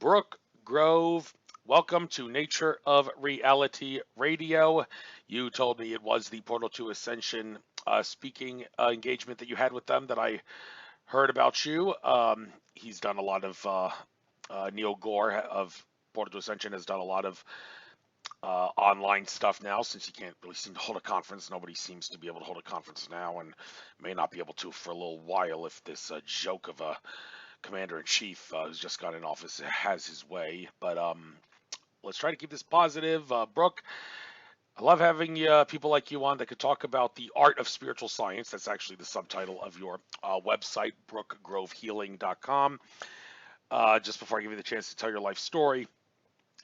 Brooke Grove. Welcome to Nature of Reality Radio. You told me it was the Portal to Ascension speaking engagement that you had with them that I heard about you. He's done a lot of, Neil Gore of Portal to Ascension has done a lot of online stuff now since he can't really seem to hold a conference. Nobody seems to be able to hold a conference now and may not be able to for a little while if this joke of a commander-in-chief who's just got in office has his way. But let's try to keep this positive. Brooke, I love having people like you on that could talk about the art of spiritual science. That's actually the subtitle of your website, brookgrovehealing.com. Just before I give you the chance to tell your life story,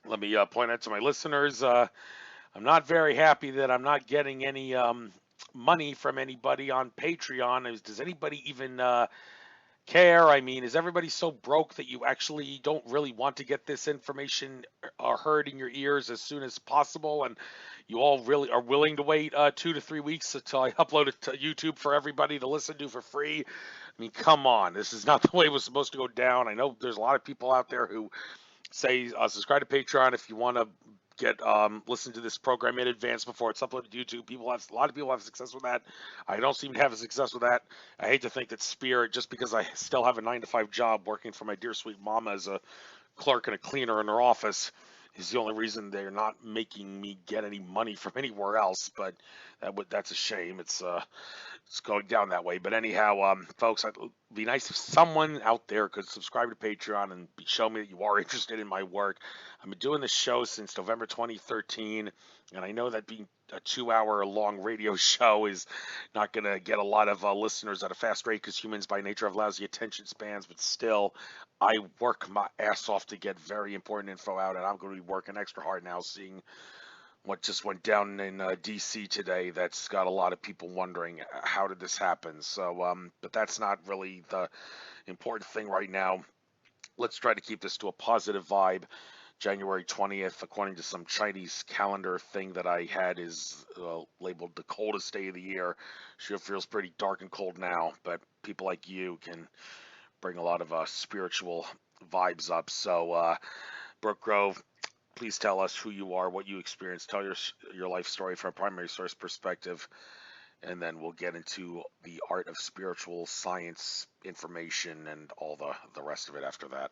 let me point out to my listeners, I'm not very happy that I'm not getting any money from anybody on Patreon. Does anybody even care? I mean, is everybody so broke that you actually don't really want to get this information heard in your ears as soon as possible, and you all really are willing to wait 2 to 3 weeks until I upload it to YouTube for everybody to listen to for free? I mean, come on, this is not the way it was supposed to go down. I know there's a lot of people out there who say subscribe to Patreon if you want to get listen to this program in advance before it's uploaded to YouTube. A lot of people have success with that. I don't seem to have a success with that. I hate to think that Spirit, just because I still have a 9-to-5 job working for my dear sweet mama as a clerk and a cleaner in her office, is the only reason they're not making me get any money from anywhere else. But that's a shame. It's going down that way. But anyhow, folks, it'd be nice if someone out there could subscribe to Patreon and show me that you are interested in my work. I've been doing this show since November 2013, and I know that being a 2-hour long radio show is not going to get a lot of listeners at a fast rate because humans by nature have lousy attention spans, but still, I work my ass off to get very important info out, and I'm going to be working extra hard now seeing what just went down in DC today. That's got a lot of people wondering how did this happen. So, but that's not really the important thing right now. Let's try to keep this to a positive vibe. January 20th, according to some Chinese calendar thing that I had, is labeled the coldest day of the year. Sure feels pretty dark and cold now, but people like you can bring a lot of spiritual vibes up. So, Brooke Grove, please tell us who you are, what you experienced. Tell your life story from a primary source perspective, and then we'll get into the art of spiritual science information and all the rest of it after that.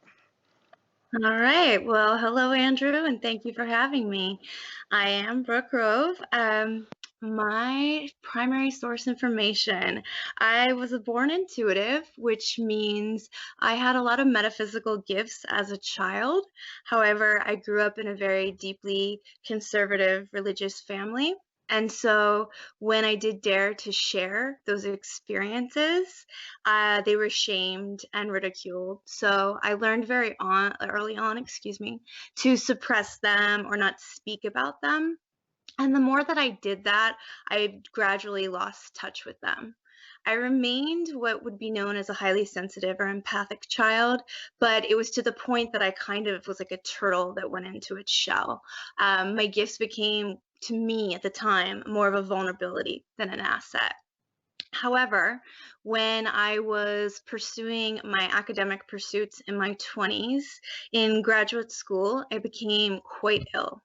All right. Well, hello, Andrew, and thank you for having me. I am Brooke Grove. My primary source information. I was a born intuitive, which means I had a lot of metaphysical gifts as a child. However, I grew up in a very deeply conservative religious family. And so when I did dare to share those experiences, they were shamed and ridiculed. So I learned early on, to suppress them or not speak about them. And the more that I did that, I gradually lost touch with them. I remained what would be known as a highly sensitive or empathic child, but it was to the point that I kind of was like a turtle that went into its shell. My gifts became, to me at the time, more of a vulnerability than an asset. However, when I was pursuing my academic pursuits in my 20s in graduate school, I became quite ill.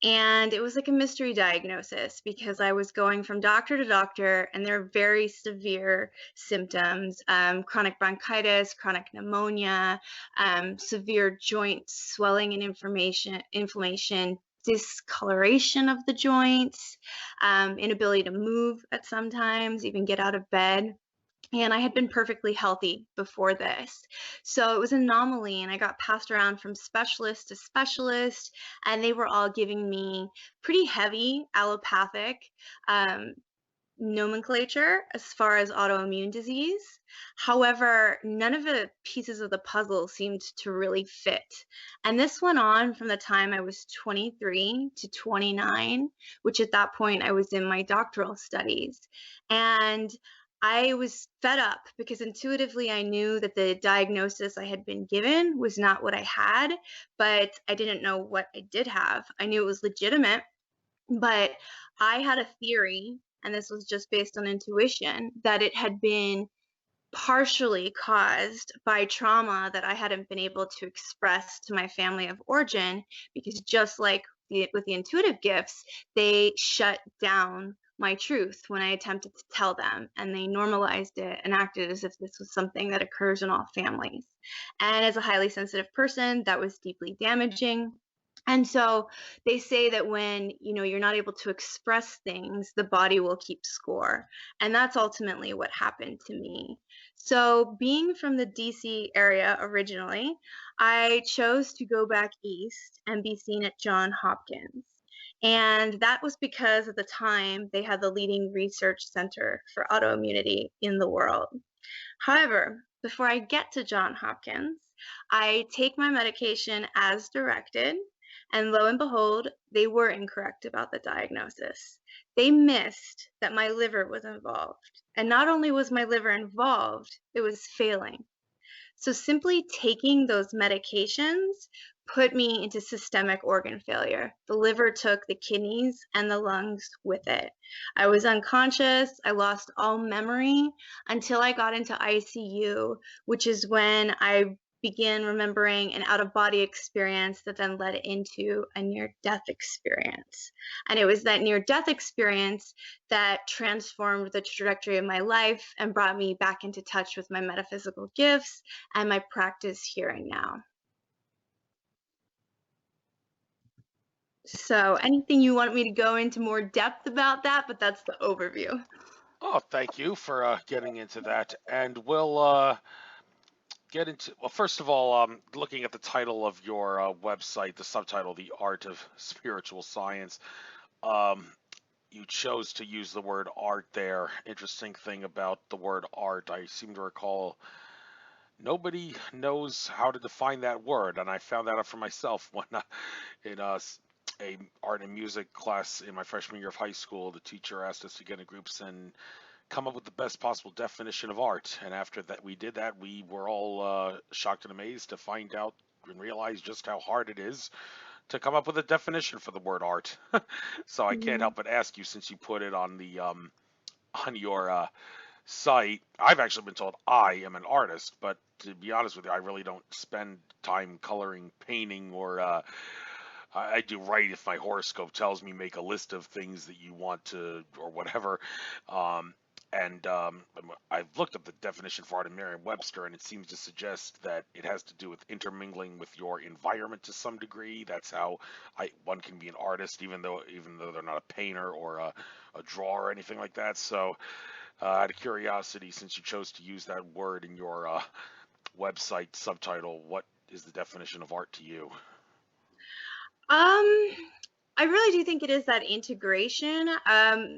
And it was like a mystery diagnosis because I was going from doctor to doctor, and there are very severe symptoms, chronic bronchitis, chronic pneumonia, severe joint swelling and inflammation, discoloration of the joints, inability to move at sometimes, even get out of bed. And I had been perfectly healthy before this. So it was an anomaly, and I got passed around from specialist to specialist, and they were all giving me pretty heavy allopathic nomenclature as far as autoimmune disease. However, none of the pieces of the puzzle seemed to really fit. And this went on from the time I was 23 to 29, which at that point I was in my doctoral studies. And I was fed up because intuitively I knew that the diagnosis I had been given was not what I had, but I didn't know what I did have. I knew it was legitimate, but I had a theory, and this was just based on intuition, that it had been partially caused by trauma that I hadn't been able to express to my family of origin, because just like with the intuitive gifts, they shut down my truth when I attempted to tell them, and they normalized it and acted as if this was something that occurs in all families. And as a highly sensitive person, that was deeply damaging. And so they say that when you're not able to express things, the body will keep score. And that's ultimately what happened to me. So, being from the DC area originally, I chose to go back east and be seen at Johns Hopkins. And that was because at the time they had the leading research center for autoimmunity in the world. However, before I get to Johns Hopkins, I take my medication as directed, and lo and behold, they were incorrect about the diagnosis. They missed that my liver was involved. And not only was my liver involved, it was failing. So simply taking those medications put me into systemic organ failure. The liver took the kidneys and the lungs with it. I was unconscious. I lost all memory until I got into ICU, which is when I began remembering an out of body experience that then led into a near death experience. And it was that near death experience that transformed the trajectory of my life and brought me back into touch with my metaphysical gifts and my practice here and now. So, anything you want me to go into more depth about that, but that's the overview. Oh, thank you for getting into that. And we'll get into, well, first of all, looking at the title of your website, the subtitle, The Art of Spiritual Science, um, you chose to use the word art there. Interesting thing about the word art, I seem to recall nobody knows how to define that word, and I found that out for myself when in a art and music class in my freshman year of high school. The teacher asked us to get in groups and come up with the best possible definition of art. And after that, we did that. We were all shocked and amazed to find out and realize just how hard it is to come up with a definition for the word art. So I can't Mhm. help but ask you, since you put it on the on your site. I've actually been told I am an artist, but to be honest with you, I really don't spend time coloring, painting, or I do write if my horoscope tells me make a list of things that you want to, or whatever. Um, and I've looked up the definition for art in Merriam-Webster, and it seems to suggest that it has to do with intermingling with your environment to some degree. That's how one can be an artist, even though they're not a painter or a drawer or anything like that. So, out of curiosity, since you chose to use that word in your website subtitle, what is the definition of art to you? Um, I really do think it is that integration.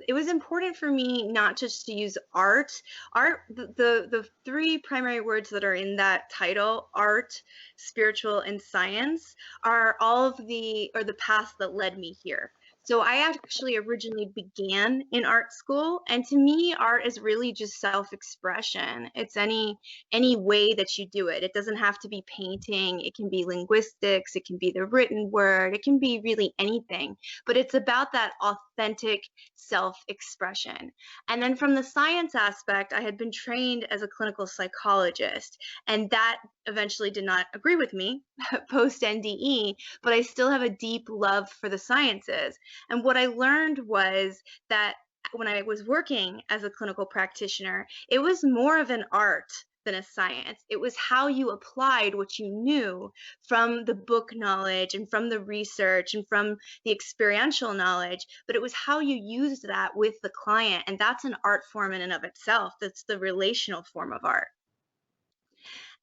It was important for me not just to use art. Art, the three primary words that are in that title, art, spiritual, and science, are all of the paths that led me here. So I actually originally began in art school, and to me, art is really just self-expression. It's any way that you do it. It doesn't have to be painting. It can be linguistics. It can be the written word. It can be really anything, but it's about that authentic self expression. And then from the science aspect, I had been trained as a clinical psychologist, and that eventually did not agree with me post NDE, but I still have a deep love for the sciences. And what I learned was that when I was working as a clinical practitioner, it was more of an art than a science. It was how you applied what you knew from the book knowledge and from the research and from the experiential knowledge, but it was how you used that with the client. And that's an art form in and of itself. That's the relational form of art.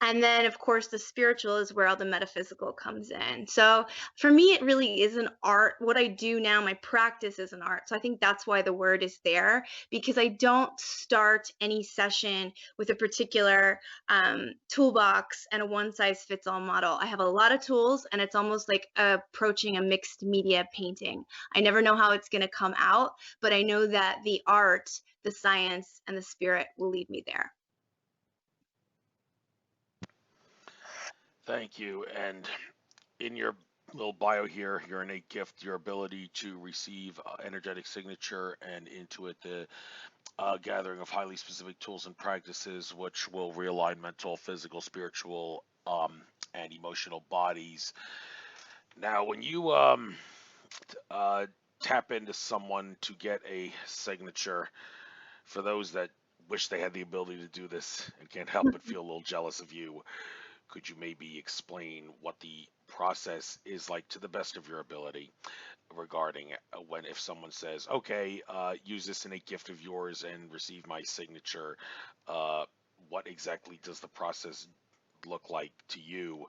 And then, of course, the spiritual is where all the metaphysical comes in. So for me, it really is an art. What I do now, my practice is an art. So I think that's why the word is there, because I don't start any session with a particular toolbox and a one size fits all model. I have a lot of tools, and it's almost like approaching a mixed media painting. I never know how it's going to come out, but I know that the art, the science, and the spirit will lead me there. Thank you. And in your little bio here, your innate gift, your ability to receive energetic signature and intuit the gathering of highly specific tools and practices which will realign mental, physical, spiritual, and emotional bodies. Now, when you uh, tap into someone to get a signature, for those that wish they had the ability to do this and can't help but feel a little jealous of you, could you maybe explain what the process is like to the best of your ability regarding when if someone says, okay, use this innate gift of yours and receive my signature, uh, what exactly does the process look like to you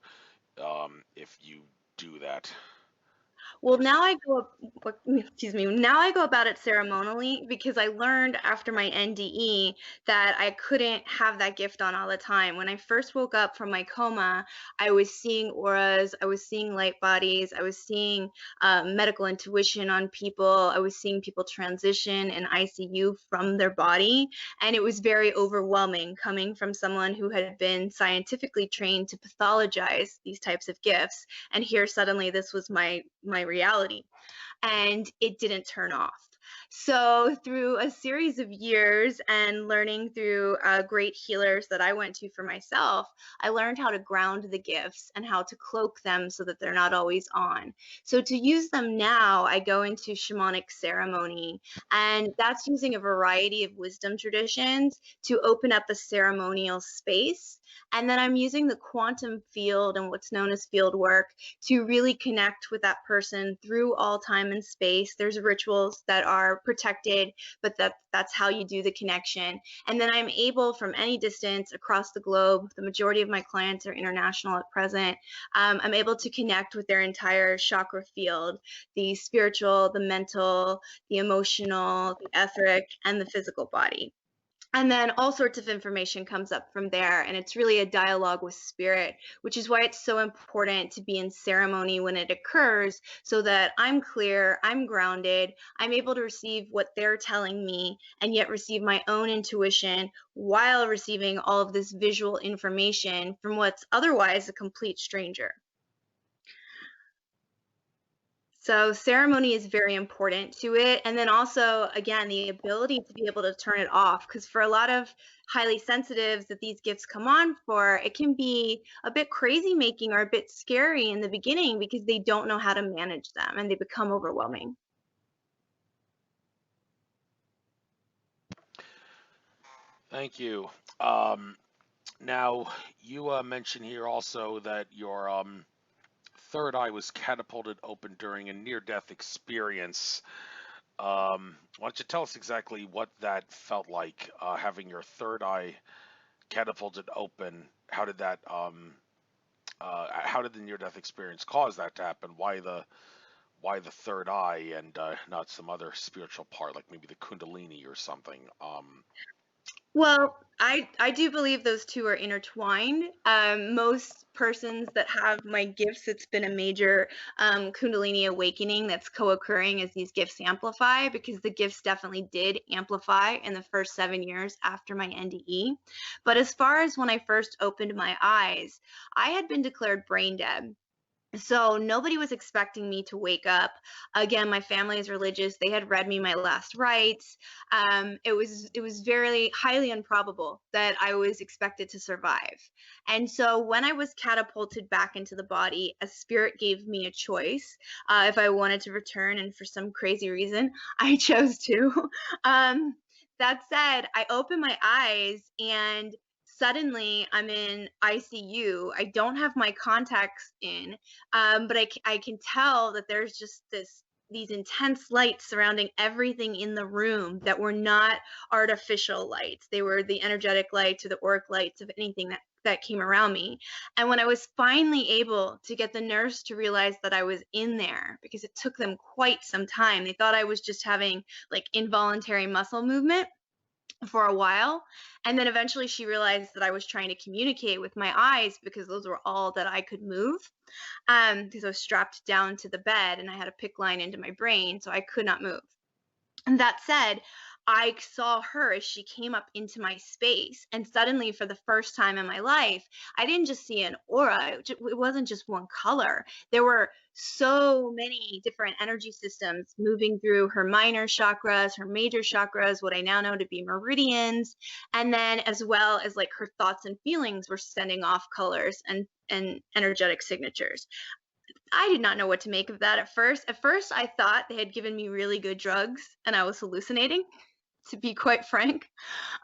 if you do that? Well, now I go, excuse me, now I go about it ceremonially because I learned after my NDE that I couldn't have that gift on all the time. When I first woke up from my coma, I was seeing auras, I was seeing light bodies, I was seeing medical intuition on people, I was seeing people transition in ICU from their body, and it was very overwhelming coming from someone who had been scientifically trained to pathologize these types of gifts, and here suddenly this was my reality, and it didn't turn off. So, through a series of years and learning through great healers that I went to for myself, I learned how to ground the gifts and how to cloak them so that they're not always on. So, to use them now, I go into shamanic ceremony, and that's using a variety of wisdom traditions to open up a ceremonial space. And then I'm using the quantum field and what's known as field work to really connect with that person through all time and space. There's rituals that are protected, but that's how you do the connection. And then I'm able, from any distance across the globe, the majority of my clients are international at present, I'm able to connect with their entire chakra field, the spiritual, the mental, the emotional, the etheric, and the physical body. And then all sorts of information comes up from there, and it's really a dialogue with spirit, which is why it's so important to be in ceremony when it occurs, so that I'm clear, I'm grounded, I'm able to receive what they're telling me, and yet receive my own intuition while receiving all of this visual information from what's otherwise a complete stranger. So ceremony is very important to it. And then also, again, the ability to be able to turn it off. Because for a lot of highly sensitives that these gifts come on for, it can be a bit crazy making or a bit scary in the beginning because they don't know how to manage them and they become overwhelming. Thank you. Now, you mentioned here also that your third eye was catapulted open during a near-death experience. Why don't you tell us exactly what that felt like, having your third eye catapulted open? How did the near-death experience cause that to happen? Why the third eye and not some other spiritual part, like maybe the Kundalini or something? Well, I do believe those two are intertwined. Most persons that have my gifts, it's been a major Kundalini awakening that's co-occurring as these gifts amplify, because the gifts definitely did amplify in the first 7 years after my NDE. But as far as when I first opened my eyes, I had been declared brain dead. So nobody was expecting me to wake up. Again, my family is religious. They had read me my last rites. It was very highly improbable that I was expected to survive. And so when I was catapulted back into the body, a spirit gave me a choice if I wanted to return, and for some crazy reason, I chose to. Um, that said, I opened my eyes and suddenly I'm in ICU. I don't have my contacts in, but I can tell that there's just these intense lights surrounding everything in the room that were not artificial lights. They were the energetic lights or the auric lights of anything that came around me. And when I was finally able to get the nurse to realize that I was in there, because it took them quite some time, they thought I was just having like involuntary muscle movement for a while. And then eventually she realized that I was trying to communicate with my eyes because those were all that I could move. Because I was strapped down to the bed and I had a PICC line into my brain, so I could not move. And that said, I saw her as she came up into my space. And suddenly, for the first time in my life, I didn't just see an aura. It wasn't just one color. There were so many different energy systems moving through her minor chakras, her major chakras, what I now know to be meridians. And then, as well as like her thoughts and feelings were sending off colors and energetic signatures. I did not know what to make of that at first. At first, I thought they had given me really good drugs and I was hallucinating, to be quite frank.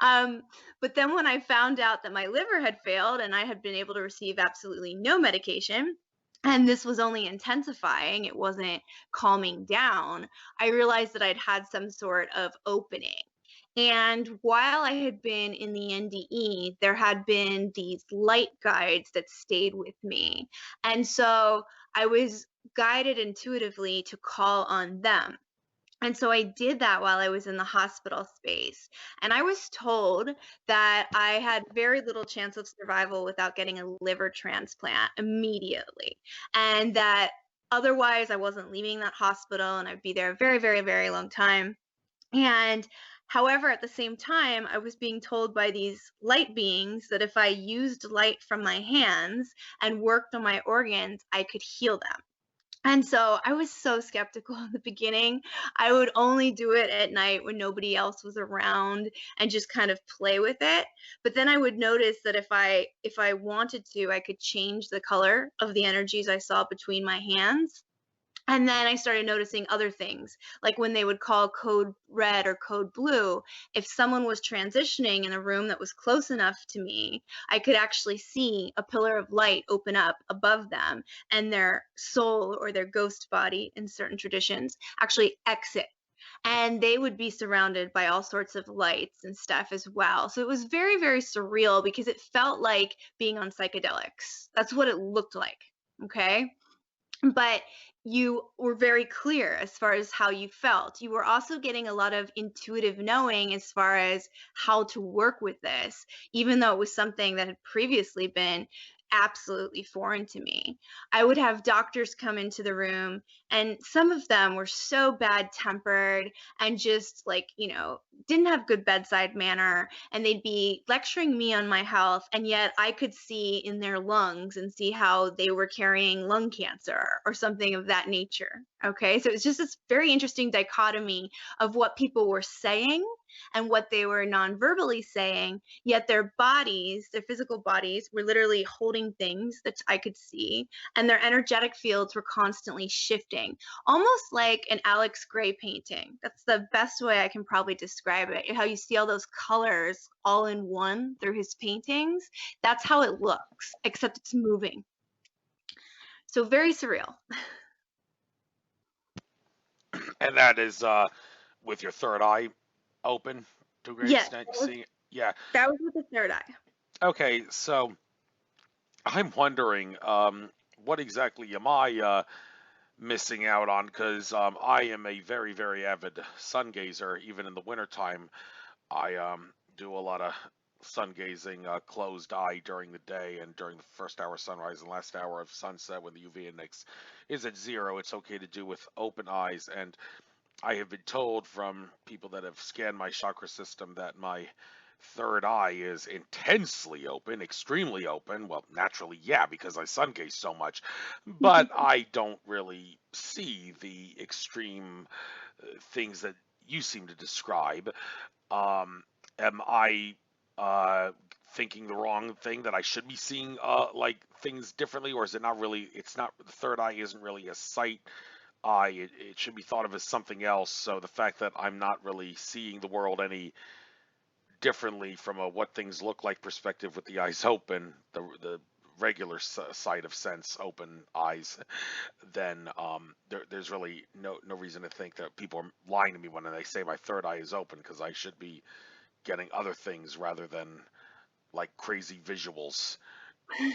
Um, but then when I found out that my liver had failed and I had been able to receive absolutely no medication, and this was only intensifying, it wasn't calming down, I realized that I'd had some sort of opening. And while I had been in the NDE, there had been these light guides that stayed with me. And so I was guided intuitively to call on them. And so I did that while I was in the hospital space. And I was told that I had very little chance of survival without getting a liver transplant immediately. And that otherwise I wasn't leaving that hospital and I'd be there a very, very, very long time. And however, at the same time, I was being told by these light beings that if I used light from my hands and worked on my organs, I could heal them. And so I was so skeptical in the beginning. I would only do it at night when nobody else was around and just kind of play with it. But then I would notice that if I wanted to, I could change the color of the energies I saw between my hands. And then I started noticing other things, like when they would call code red or code blue, if someone was transitioning in a room that was close enough to me, I could actually see a pillar of light open up above them and their soul or their ghost body in certain traditions actually exit. And they would be surrounded by all sorts of lights and stuff as well. So it was very, very surreal because it felt like being on psychedelics. That's what it looked like. Okay. But you were very clear as far as how you felt. You were also getting a lot of intuitive knowing as far as how to work with this, even though it was something that had previously been absolutely foreign to me. I would have doctors come into the room, and some of them were so bad tempered and just like, didn't have good bedside manner. And they'd be lecturing me on my health, and yet I could see in their lungs and see how they were carrying lung cancer or something of that nature. Okay, so it's just this very interesting dichotomy of what people were saying and what they were non-verbally saying, yet their bodies, their physical bodies, were literally holding things that I could see, and their energetic fields were constantly shifting, almost like an Alex Gray painting. That's the best way I can probably describe it. How you see all those colors all in one through his paintings. That's how it looks, except it's moving. So very surreal. And that is with your third eye open to a great Yes, extent. See, yeah. that was with the third eye. Okay, so I'm wondering, what exactly am I missing out on? Because I am a very, very avid sun gazer, even in the wintertime. I do a lot of sun gazing, closed eye during the day and during the first hour of sunrise and last hour of sunset when the UV index is at zero. It's okay to do with open eyes. And I have been told from people that have scanned my chakra system that my third eye is intensely open, extremely open. Well, naturally, yeah, because I sun gaze so much. But I don't really see the extreme things that you seem to describe. Am I thinking the wrong thing, that I should be seeing like things differently, or is it not really? It's not, the third eye isn't really a sight eye. It should be thought of as something else. So the fact that I'm not really seeing the world any differently from a what things look like perspective with the eyes open, the regular sight of sense open eyes, then there's really no reason to think that people are lying to me when they say my third eye is open, because I should be getting other things rather than like crazy visuals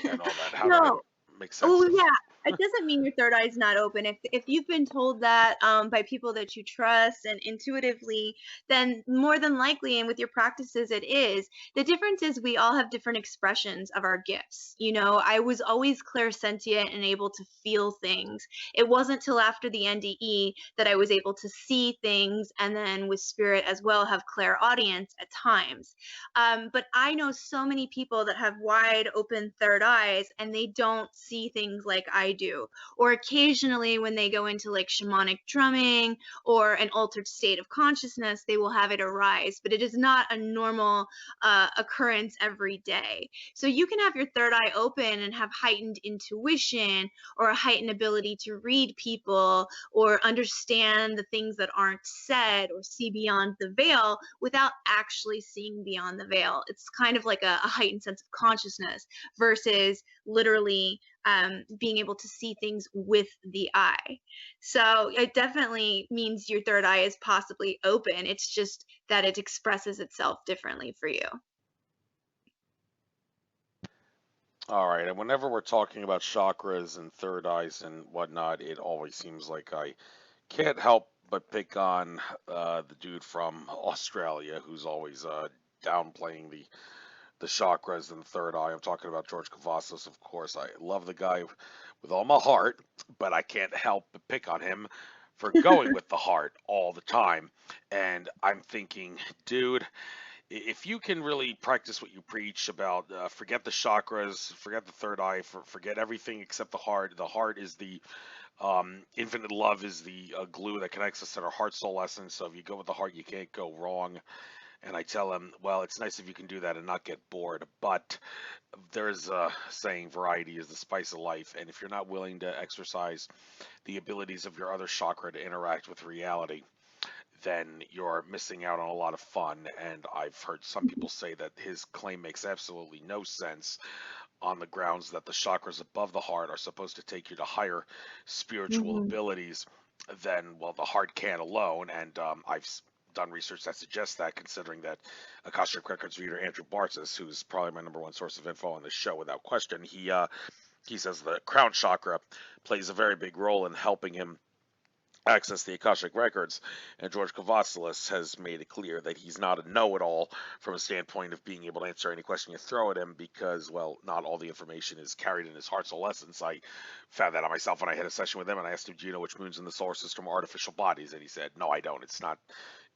and all that. How do I No. make sense Oh of? yeah, it doesn't mean your third eye is not open. If you've been told that by people that you trust and intuitively, then more than likely, and with your practices, it is. The difference is we all have different expressions of our gifts. You know, I was always clairsentient and able to feel things. It wasn't till after the NDE that I was able to see things, and then with spirit as well, have clairaudience at times. But I know so many people that have wide open third eyes and they don't see things like I do. Or occasionally, when they go into like shamanic drumming or an altered state of consciousness, they will have it arise. But it is not a normal occurrence every day. So you can have your third eye open and have heightened intuition or a heightened ability to read people or understand the things that aren't said or see beyond the veil without actually seeing beyond the veil. It's kind of like a heightened sense of consciousness versus literally being able to see things with the eye. So it definitely means your third eye is possibly open. It's just that it expresses itself differently for you. All right, and whenever we're talking about chakras and third eyes and whatnot, it always seems like I can't help but pick on the dude from Australia who's always downplaying the chakras and the third eye. I'm talking about George Cavazos, of course. I love the guy with all my heart, but I can't help but pick on him for going with the heart all the time. And I'm thinking, dude, if you can really practice what you preach about, forget the chakras, forget the third eye, forget everything except the heart. The heart is the infinite love is the glue that connects us to our heart soul essence. So if you go with the heart, you can't go wrong. And I tell him, well, it's nice if you can do that and not get bored, but there's a saying, variety is the spice of life. And if you're not willing to exercise the abilities of your other chakra to interact with reality, then you're missing out on a lot of fun. And I've heard some people say that his claim makes absolutely no sense on the grounds that the chakras above the heart are supposed to take you to higher spiritual Mhm. abilities than, well, the heart can alone. And I've done research that suggests that, considering that Akashic Records reader Andrew Bartzis, who's probably my number one source of info on this show without question, he says the crown chakra plays a very big role in helping him access the Akashic Records, and George Cavazos has made it clear that he's not a know-it-all from a standpoint of being able to answer any question you throw at him because, well, not all the information is carried in his heart soul essence. I found that out myself when I had a session with him, and I asked him, do you know which moons in the solar system are artificial bodies? And he said, no, I don't. It's not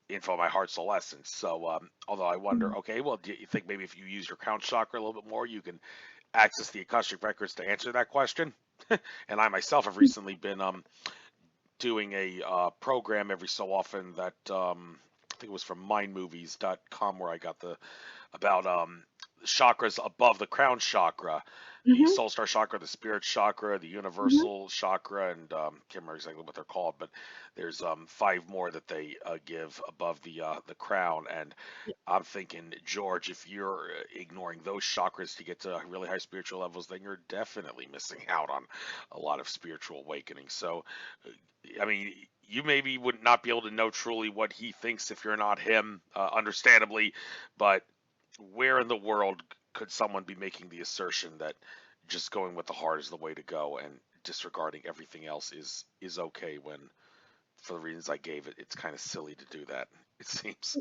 info on my heart soul essence. So, although I wonder, Mhm. okay, well, do you think maybe if you use your crown chakra a little bit more, you can access the Akashic Records to answer that question? And I myself have recently been doing a program every so often that I think it was from mindmovies.com where I got the about chakras above the crown chakra, the Mhm. soul star chakra, the spirit chakra, the Mhm. universal chakra, and can't remember exactly what they're called, but there's five more that they give above the crown. And I'm thinking, George, if you're ignoring those chakras to get to really high spiritual levels, then you're definitely missing out on a lot of spiritual awakening. So, I mean, you maybe would not be able to know truly what he thinks if you're not him, understandably, but where in the world could someone be making the assertion that just going with the heart is the way to go and disregarding everything else is okay when, for the reasons I gave it, it's kind of silly to do that, it seems.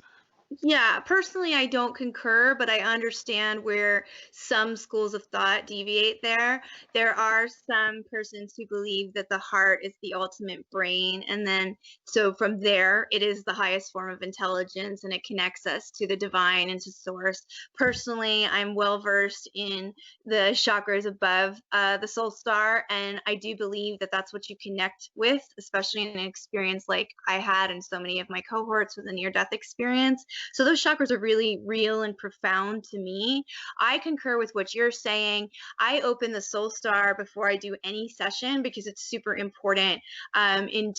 Yeah, personally, I don't concur, but I understand where some schools of thought deviate there. There are some persons who believe that the heart is the ultimate brain, and then so from there, it is the highest form of intelligence and it connects us to the divine and to source. Personally, I'm well versed in the chakras above the soul star, and I do believe that that's what you connect with, especially in an experience like I had and so many of my cohorts with a near death experience. So those chakras are really real and profound to me. I concur with what you're saying. I open the soul star before I do any session because it's super important in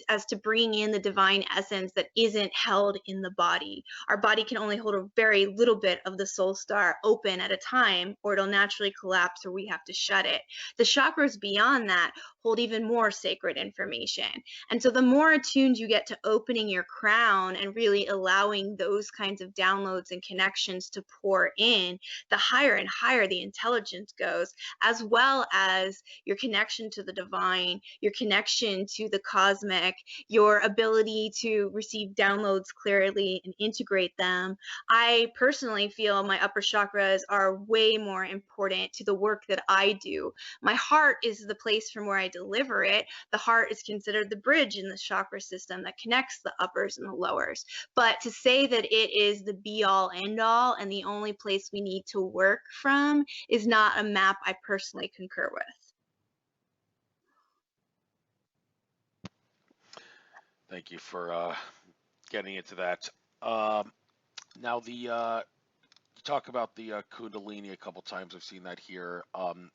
as to bring in the divine essence that isn't held in the body. Our body can only hold a very little bit of the soul star open at a time, or it'll naturally collapse, or we have to shut it. The chakras beyond that hold even more sacred information. And so the more attuned you get to opening your crown and really allowing those kinds of downloads and connections to pour in, the higher and higher the intelligence goes, as well as your connection to the divine, your connection to the cosmic, your ability to receive downloads clearly and integrate them. I personally feel my upper chakras are way more important to the work that I do. My heart is the place from where I deliver it. The heart is considered the bridge in the chakra system that connects the uppers and the lowers. But to say that it is the be all end all and the only place we need to work from is not a map I personally concur with. Thank you for getting into that. Um, Now, you talk about the Kundalini a couple times. I've seen that here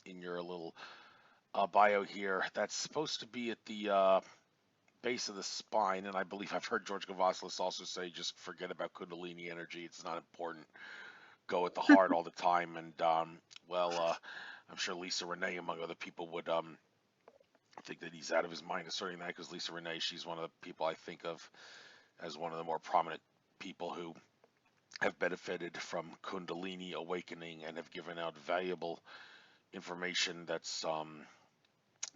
in your little bio here. That's supposed to be at the base of the spine, and I believe I've heard George Gavaslis also say, just forget about Kundalini energy. It's not important. Go with the heart all the time. And I'm sure Lisa Renee, among other people, would think that he's out of his mind asserting that, because Lisa Renee, she's one of the people I think of as one of the more prominent people who have benefited from Kundalini awakening and have given out valuable information that's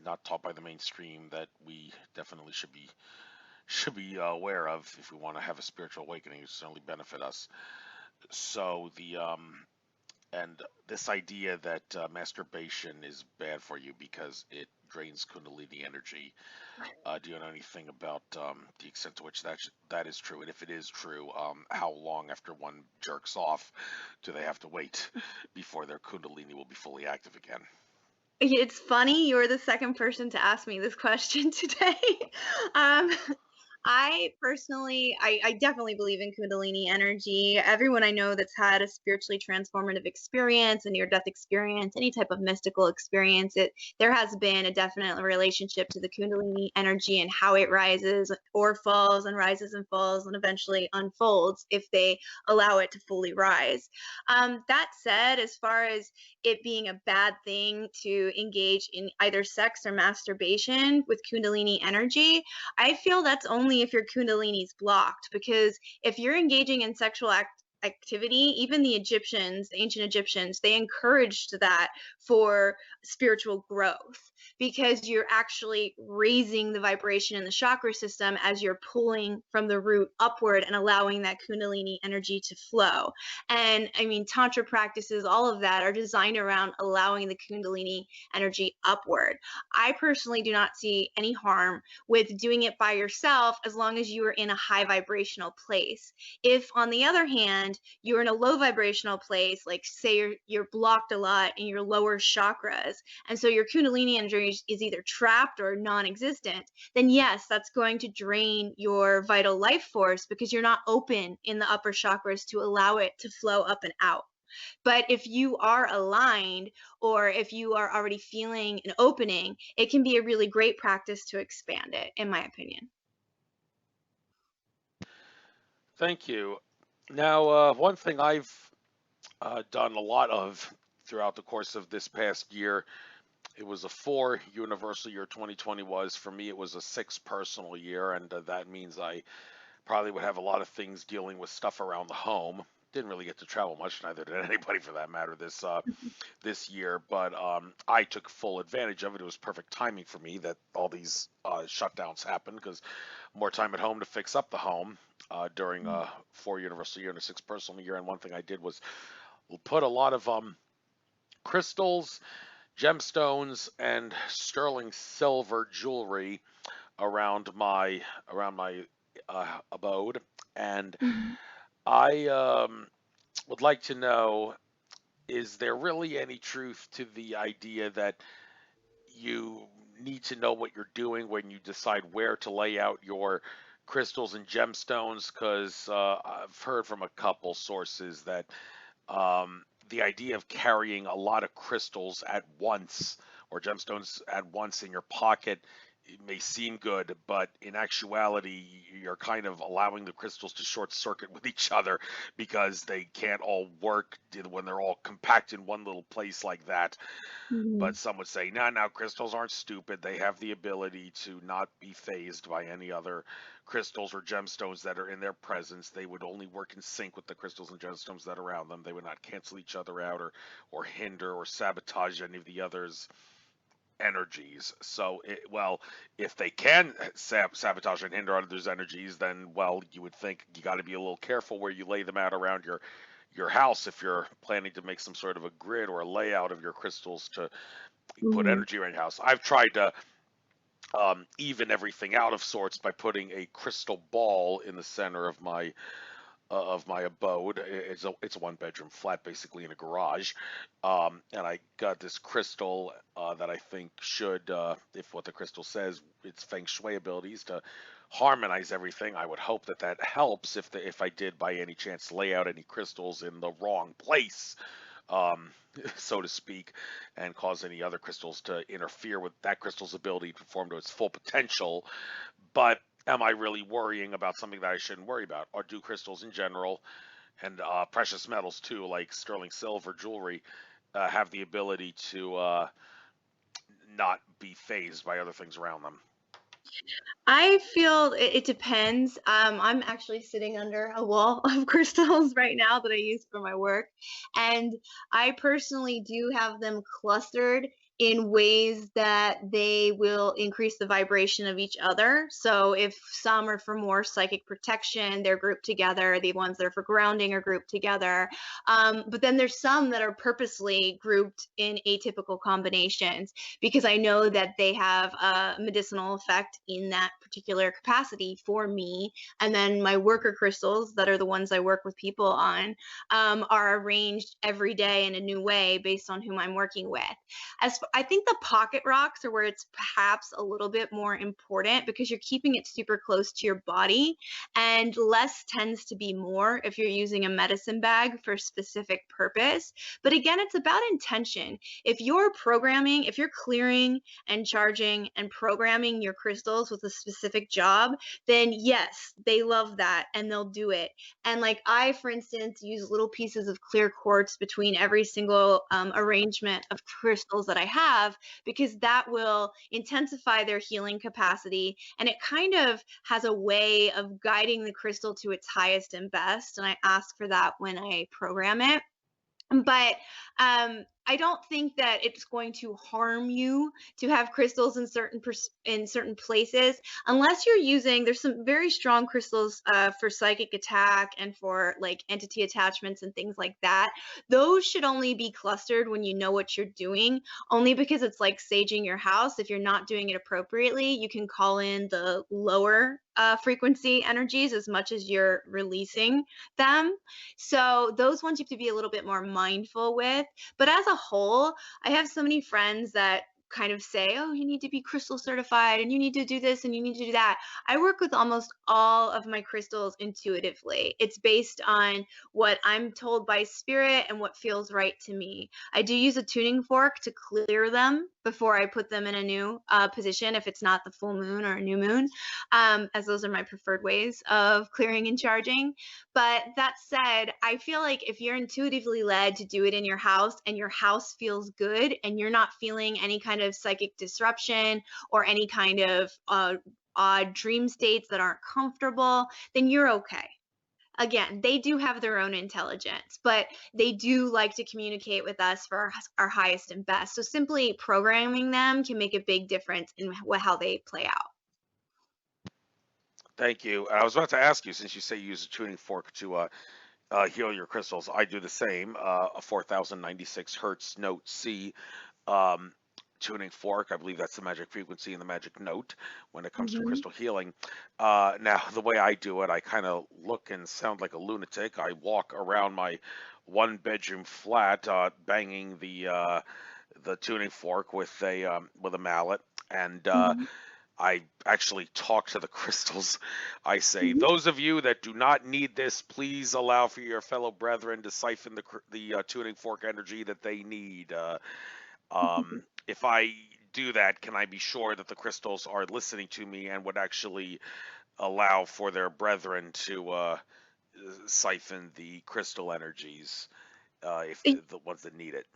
not taught by the mainstream, that we definitely should be aware of if we want to have a spiritual awakening. It certainly benefit us. So the and this idea that masturbation is bad for you because it drains Kundalini energy. Do you know anything about the extent to which that is true? And if it is true, how long after one jerks off do they have to wait before their Kundalini will be fully active again? It's funny, you're the second person to ask me this question today. um, I personally, I definitely believe in Kundalini energy. Everyone I know that's had a spiritually transformative experience, a near-death experience, any type of mystical experience, there has been a definite relationship to the Kundalini energy and how it rises or falls and rises and falls and eventually unfolds if they allow it to fully rise. That said, as far as it being a bad thing to engage in either sex or masturbation with Kundalini energy, I feel that's only if your kundalini is blocked, because if you're engaging in sexual activity, even the Egyptians, the ancient Egyptians, they encouraged that for spiritual growth, because you're actually raising the vibration in the chakra system as you're pulling from the root upward and allowing that kundalini energy to flow. And I mean, tantra practices, all of that are designed around allowing the kundalini energy upward. I personally do not see any harm with doing it by yourself as long as you are in a high vibrational place. If, on the other hand, you're in a low vibrational place, like say you're blocked a lot in your lower chakras, and so your kundalini energy is either trapped or non-existent, then yes, that's going to drain your vital life force because you're not open in the upper chakras to allow it to flow up and out. But if you are aligned, or if you are already feeling an opening, it can be a really great practice to expand it, in my opinion. Thank you. Now, one thing I've done a lot of throughout the course of this past year, it was a 4 universal year, 2020 was. For me, it was a 6 personal year, and that means I probably would have a lot of things dealing with stuff around the home. Didn't really get to travel much, neither did anybody for that matter this year. But I took full advantage of it. It was perfect timing for me that all these shutdowns happened, because more time at home to fix up the home during a 4 universal year and a 6 personal year. And one thing I did was put a lot of crystals, gemstones, and sterling silver jewelry around my abode. And Mhm. I would like to know, is there really any truth to the idea that you need to know what you're doing when you decide where to lay out your crystals and gemstones? Because I've heard from a couple sources that the idea of carrying a lot of crystals at once or gemstones at once in your pocket it may seem good, but in actuality, you're kind of allowing the crystals to short circuit with each other because they can't all work when they're all compact in one little place like that. Hmm. But some would say, no, now crystals aren't stupid. They have the ability to not be phased by any other crystals or gemstones that are in their presence. They would only work in sync with the crystals and gemstones that are around them. They would not cancel each other out or hinder or sabotage any of the others' energies. So, well, if they can sabotage and hinder others' energies, then, well, you would think you got to be a little careful where you lay them out around your house if you're planning to make some sort of a grid or a layout of your crystals to put Hmm. energy around your house. I've tried to even everything out of sorts by putting a crystal ball in the center of my abode. It's a one bedroom flat basically in a garage, and I got this crystal that I think should, if what the crystal says, its feng shui abilities to harmonize everything. I would hope that that helps if I did by any chance lay out any crystals in the wrong place, um, so to speak, and cause any other crystals to interfere with that crystal's ability to perform to its full potential. But am I really worrying about something that I shouldn't worry about? Or do crystals in general and precious metals too, like sterling silver jewelry, have the ability to not be phased by other things around them? I feel it depends. I'm actually sitting under a wall of crystals right now that I use for my work. And I personally do have them clustered in ways that they will increase the vibration of each other. So if some are for more psychic protection, they're grouped together. The ones that are for grounding are grouped together. But then there's some that are purposely grouped in atypical combinations because I know that they have a medicinal effect in that particular capacity for me. And then my worker crystals, that are the ones I work with people on, are arranged every day in a new way based on whom I'm working with. I think the pocket rocks are where it's perhaps a little bit more important because you're keeping it super close to your body, and less tends to be more if you're using a medicine bag for a specific purpose. But again, it's about intention. If you're clearing and charging and programming your crystals with a specific job, then yes, they love that and they'll do it. And like I, for instance, use little pieces of clear quartz between every single arrangement of crystals that I have because that will intensify their healing capacity. And it kind of has a way of guiding the crystal to its highest and best. And I ask for that when I program it. But I don't think that it's going to harm you to have crystals in in certain places, unless you're using. There's some very strong crystals for psychic attack and for like entity attachments and things like that. Those should only be clustered when you know what you're doing, only because it's like saging your house. If you're not doing it appropriately, you can call in the lower frequency energies as much as you're releasing them. So those ones you have to be a little bit more mindful with. But as a whole, I have so many friends that kind of say, oh, you need to be crystal certified and you need to do this and you need to do that. I work with almost all of my crystals intuitively. It's based on what I'm told by spirit and what feels right to me. I do use a tuning fork to clear them before I put them in a new position if it's not the full moon or a new moon, as those are my preferred ways of clearing and charging. But that said, I feel like if you're intuitively led to do it in your house and your house feels good and you're not feeling any kind of psychic disruption or any kind of odd dream states that aren't comfortable, then you're okay. Again, they do have their own intelligence, but they do like to communicate with us for our highest and best. So simply programming them can make a big difference in how they play out. Thank you. I was about to ask you, since you say you use a tuning fork to heal your crystals, I do the same. A 4096 hertz note C um, tuning fork. I believe that's the magic frequency and the magic note when it comes to Hmm. crystal healing. Now, the way I do it, I kind of look and sound like a lunatic. I walk around my one bedroom flat, banging the tuning fork with a mallet, and Hmm. I actually talk to the crystals. I say, Hmm. those of you that do not need this, please allow for your fellow brethren to siphon the tuning fork energy that they need. If I do that, can I be sure that the crystals are listening to me and would actually allow for their brethren to siphon the crystal energies if the ones that need it?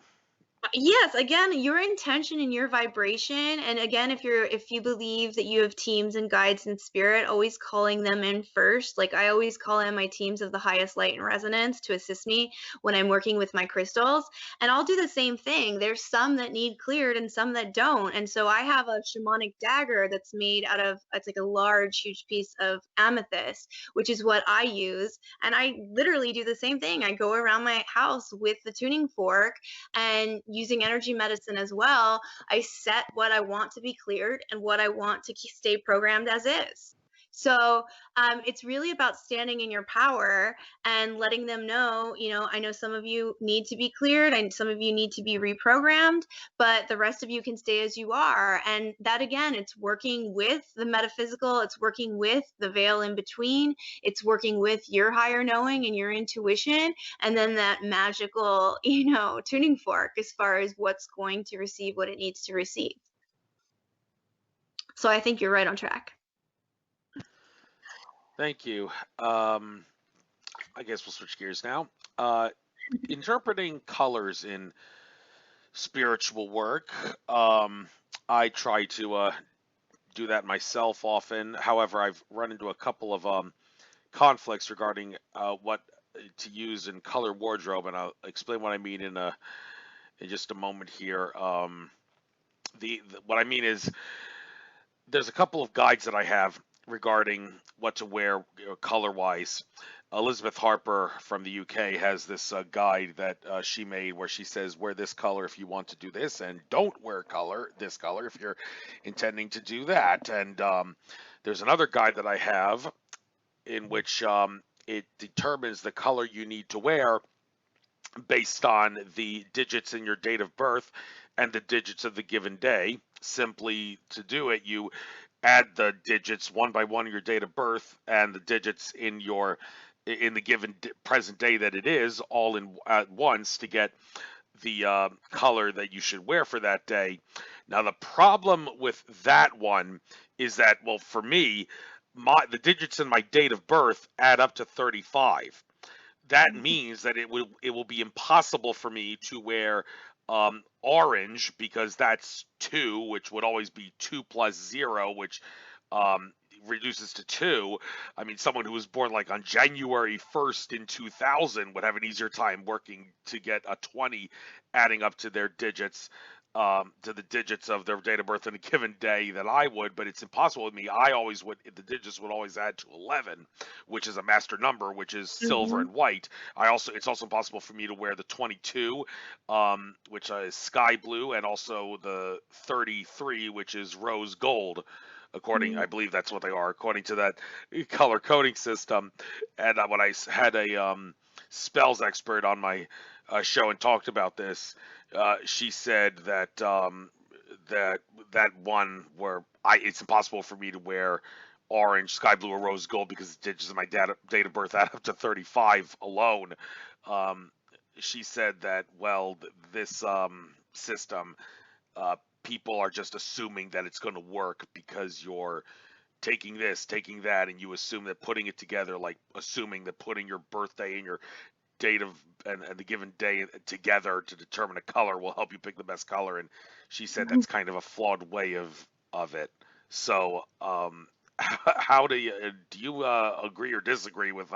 Yes, again, your intention and your vibration, and again, if you believe that you have teams and guides in spirit, always calling them in first. Like I always call in my teams of the highest light and resonance to assist me when I'm working with my crystals. And I'll do the same thing. There's some that need cleared and some that don't. And so I have a shamanic dagger that's made out of, it's like a large, huge piece of amethyst, which is what I use. And I literally do the same thing. I go around my house with the tuning fork and using energy medicine as well, I set what I want to be cleared and what I want to stay programmed as is. So it's really about standing in your power and letting them know, I know some of you need to be cleared and some of you need to be reprogrammed, but the rest of you can stay as you are. And that, again, it's working with the metaphysical, it's working with the veil in between, it's working with your higher knowing and your intuition, and then that magical, tuning fork as far as what's going to receive what it needs to receive. So I think you're right on track. Thank you. I guess we'll switch gears now. Interpreting colors in spiritual work. I try to do that myself often. However, I've run into a couple of conflicts regarding what to use in color wardrobe, and I'll explain what I mean in just a moment here. What I mean is there's a couple of guides that I have regarding what to wear color wise. Elizabeth Harper from the UK has this guide that she made where she says wear this color if you want to do this, and don't wear this color if you're intending to do that. And there's another guide that I have in which it determines the color you need to wear based on the digits in your date of birth and the digits of the given day. Simply to do it, you add the digits one by one of your date of birth and the digits in the given present day that it is all in at once to get the color that you should wear for that day. Now the problem with that one is that, well, for me, the digits in my date of birth add up to 35. That means that it will be impossible for me to wear orange because that's 2, which would always be 2 plus 0, which reduces to 2. I mean, someone who was born like on January 1st in 2000 would have an easier time working to get a 20 adding up to their digits, to the digits of their date of birth in a given day than I would, but it's impossible with me. I always would, the digits would always add to 11, which is a master number, which is silver and white. It's also impossible for me to wear the 22, which is sky blue, and also the 33, which is rose gold. I believe that's what they are, according to that color coding system. And when I had a spells expert on my show and talked about this, she said that that one where it's impossible for me to wear orange, sky blue, or rose gold because the digits of my date of birth add up to 35 alone. She said that, well, this system, people are just assuming that it's going to work because you're taking this, taking that, and you assume that putting it together, like assuming that putting your birthday and your date of and the given day together to determine a color will help you pick the best color. And she said that's kind of a flawed way of it. So how do you agree or disagree with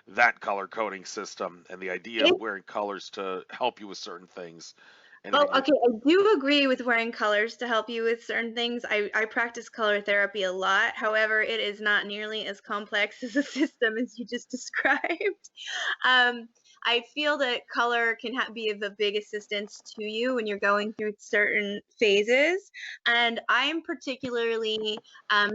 that color coding system and the idea of wearing colors to help you with certain things? Oh, okay. I do agree with wearing colors to help you with certain things. I practice color therapy a lot. However, it is not nearly as complex as a system as you just described. I feel that color can be of a big assistance to you when you're going through certain phases. And I'm particularly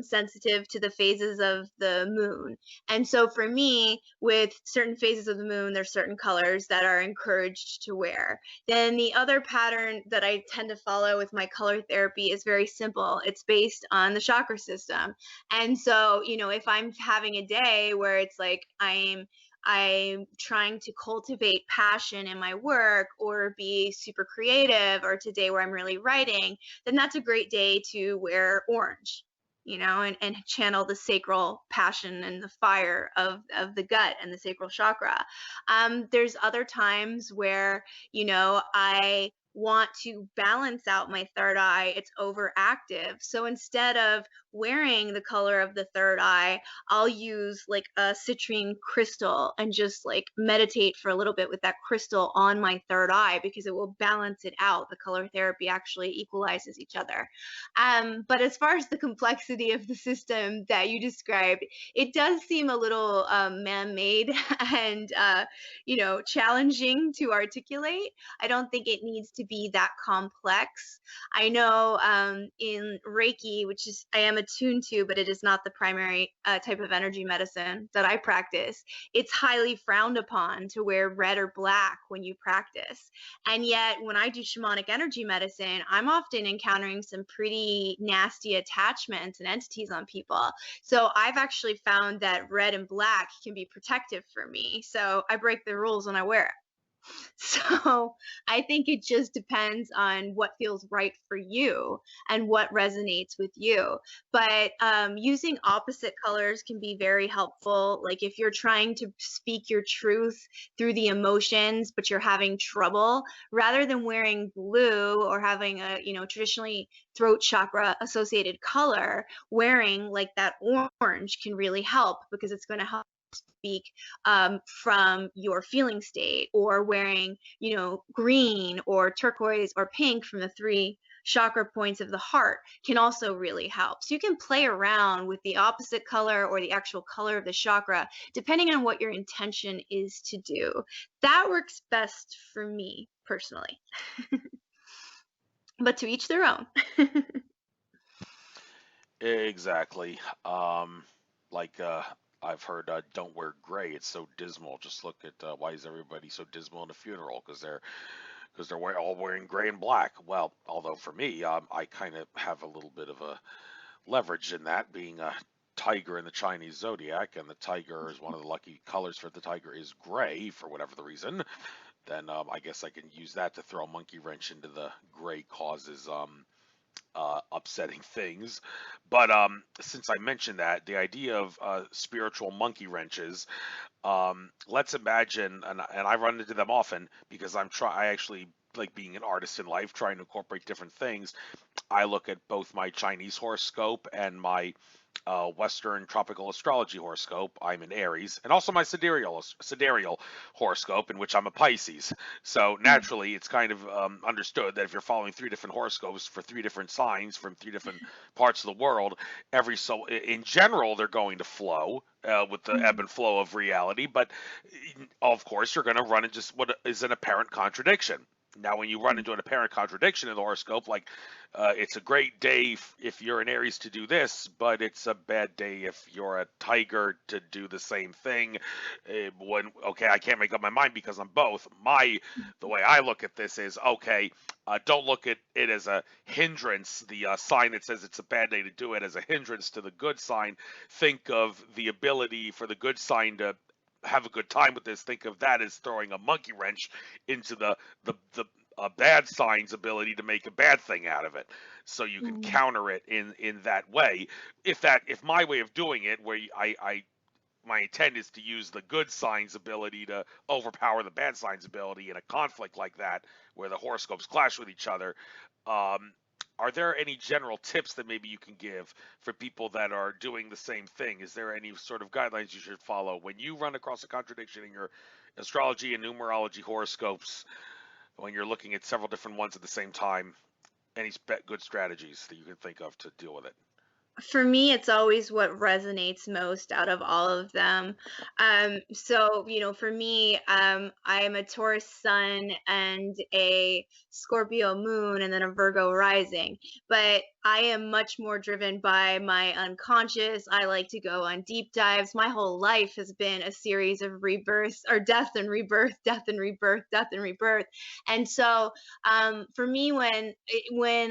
sensitive to the phases of the moon. And so for me, with certain phases of the moon, there's certain colors that are encouraged to wear. Then the other pattern that I tend to follow with my color therapy is very simple. It's based on the chakra system. And so, if I'm having a day where it's like I'm I'm trying to cultivate passion in my work or be super creative, or today where I'm really writing, then that's a great day to wear orange, and channel the sacral passion and the fire of the gut and the sacral chakra. There's other times where, I want to balance out my third eye. It's overactive. So instead of wearing the color of the third eye, I'll use like a citrine crystal and just like meditate for a little bit with that crystal on my third eye, because it will balance it out. The color therapy actually equalizes each other. But as far as the complexity of the system that you described, it does seem a little man-made and challenging to articulate. I don't think it needs to be that complex. I know in Reiki, which is I am attuned to, but it is not the primary type of energy medicine that I practice. It's highly frowned upon to wear red or black when you practice. And yet, when I do shamanic energy medicine, I'm often encountering some pretty nasty attachments and entities on people. So I've actually found that red and black can be protective for me. So I break the rules when I wear it. So I think it just depends on what feels right for you and what resonates with you. But using opposite colors can be very helpful. Like if you're trying to speak your truth through the emotions, but you're having trouble, rather than wearing blue or having a, traditionally throat chakra associated color, wearing like that orange can really help, because it's going to help speak from your feeling state, or wearing, green or turquoise or pink from the three chakra points of the heart can also really help. So you can play around with the opposite color or the actual color of the chakra, depending on what your intention is to do. That works best for me personally, but to each their own. Exactly. Like I've heard, don't wear gray. It's so dismal. Just look at why is everybody so dismal in a funeral? Because they're all wearing gray and black. Well, although for me, I kind of have a little bit of a leverage in that, being a tiger in the Chinese zodiac, and the tiger is one of the lucky colors for the tiger is gray for whatever the reason. Then I guess I can use that to throw a monkey wrench into the gray causes upsetting things. But since I mentioned that, the idea of spiritual monkey wrenches, let's imagine, and I run into them often because I actually like being an artist in life, trying to incorporate different things. I look at both my Chinese horoscope and my Western tropical astrology horoscope. I'm in Aries, and also my sidereal horoscope, in which I'm a Pisces. So naturally, it's kind of understood that if you're following three different horoscopes for three different signs from three different parts of the world, in general they're going to flow with the ebb and flow of reality. But of course, you're going to run into what is an apparent contradiction. Now, when you run into an apparent contradiction in the horoscope, like it's a great day if you're an Aries to do this, but it's a bad day if you're a Tiger to do the same thing. Okay, I can't make up my mind because I'm both. The way I look at this is okay. Don't look at it as a hindrance. The sign that says it's a bad day to do it as a hindrance to the good sign. Think of the ability for the good sign to have a good time with this. Think of that as throwing a monkey wrench into the bad sign's ability to make a bad thing out of it. So you can Mm, counter it in that way. If my way of doing it, where I my intent is to use the good sign's ability to overpower the bad sign's ability in a conflict like that, where the horoscopes clash with each other. Um, are there any general tips that maybe you can give for people that are doing the same thing? Is there any sort of guidelines you should follow when you run across a contradiction in your astrology and numerology horoscopes, when you're looking at several different ones at the same time? Any good strategies that you can think of to deal with it? for me, it's always what resonates most out of all of them. So, for me, I'm a Taurus sun and a Scorpio moon and then a Virgo rising. But I am much more driven by my unconscious. I like to go on deep dives. My whole life has been a series of rebirths or death and rebirth, death and rebirth, death and rebirth. And so, for me, when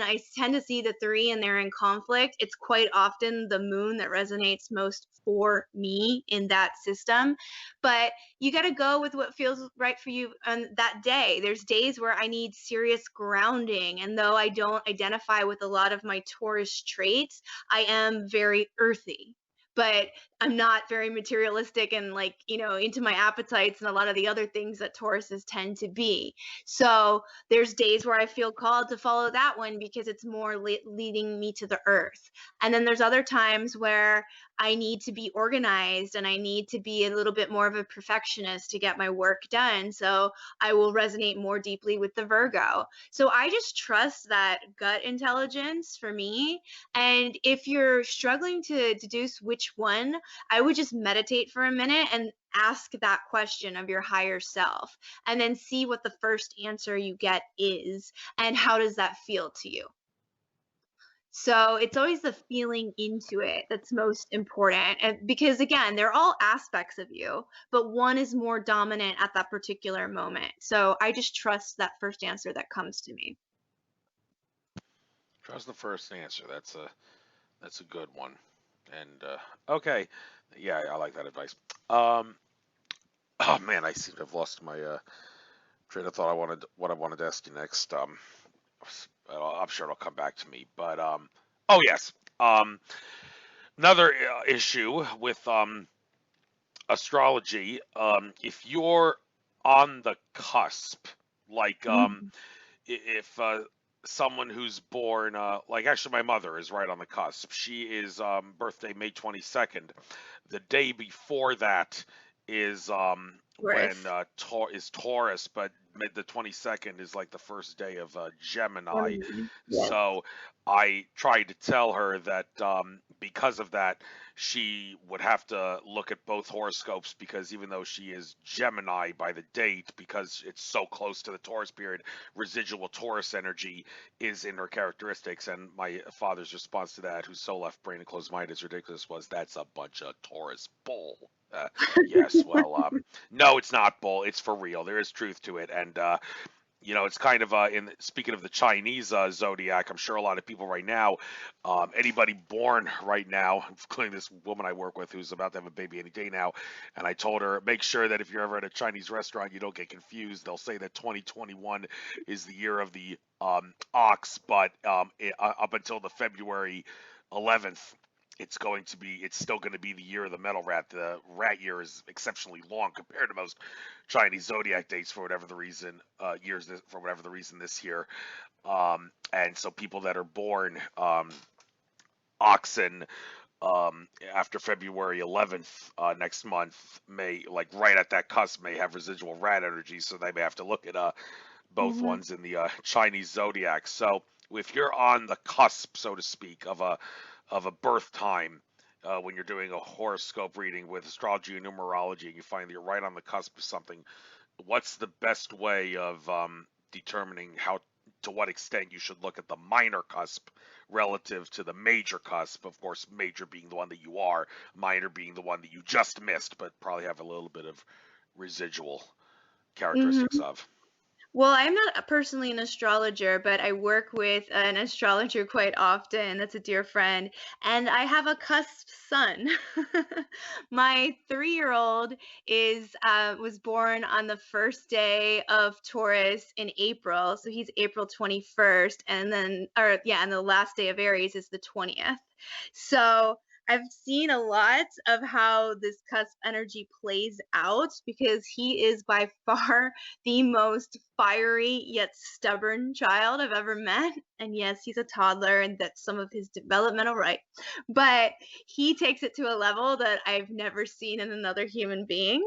I tend to see the three and they're in conflict, it's quite often the moon that resonates most for me in that system. But you got to go with what feels right for you on that day. There's days where I need serious grounding. And though I don't identify with a lot of my Taurus traits, I am very earthy. But I'm not very materialistic and like, into my appetites and a lot of the other things that Tauruses tend to be. So there's days where I feel called to follow that one because it's more leading me to the earth. And then there's other times where I need to be organized and I need to be a little bit more of a perfectionist to get my work done. So I will resonate more deeply with the Virgo. So I just trust that gut intelligence for me. And if you're struggling to deduce which one, I would just meditate for a minute and ask that question of your higher self and then see what the first answer you get is and how does that feel to you. So it's always the feeling into it that's most important. And because again, they're all aspects of you, but one is more dominant at that particular moment. So I just trust that first answer that comes to me. Trust the first answer. That's a good one. And okay, yeah, I like that advice. Um, oh man, I seem to have lost my train of thought. What I wanted to ask you next. I'm sure it'll come back to me. But oh yes. Another issue with astrology. If you're on the cusp, like Mhm. if someone who's born, like actually my mother is right on the cusp. She is birthday May 22nd. The day before that is when Taurus. is Taurus, but the 22nd is like the first day of Gemini. Gemini. Yes. So I tried to tell her that because of that, she would have to look at both horoscopes because even though she is Gemini by the date, because it's so close to the Taurus period, residual Taurus energy is in her characteristics. And my father's response to that, who's so left brain and closed minded, is ridiculous, was that's a bunch of Taurus bull. Yes, well, no, it's not bull. It's for real. There is truth to it, and it's kind of in speaking of the Chinese zodiac. I'm sure a lot of people right now, anybody born right now, including this woman I work with who's about to have a baby any day now, and I told her make sure that if you're ever at a Chinese restaurant, you don't get confused. They'll say that 2021 is the year of the ox, but up until the February 11th, it's still going to be the year of the metal rat. The rat year is exceptionally long compared to most Chinese zodiac dates for whatever the reason, for whatever the reason this year. And so people that are born oxen after February 11th next month may, like right at that cusp, may have residual rat energy, so they may have to look at both Mhm. ones in the Chinese zodiac. So if you're on the cusp, so to speak, of a birth time, when you're doing a horoscope reading with astrology and numerology, and you find that you're right on the cusp of something, what's the best way of determining how to what extent you should look at the minor cusp relative to the major cusp? Of course, major being the one that you are, minor being the one that you just missed, but probably have a little bit of residual characteristics Mhm. of. Well, I'm not personally an astrologer, but I work with an astrologer quite often. That's a dear friend. And I have a cusp son. My 3-year-old is was born on the first day of Taurus in April. So he's April 21st. And then, or yeah, and the last day of Aries is the 20th. So I've seen a lot of how this cusp energy plays out because he is by far the most fiery yet stubborn child I've ever met. And yes, he's a toddler, and that's some of his developmental right. But he takes it to a level that I've never seen in another human being.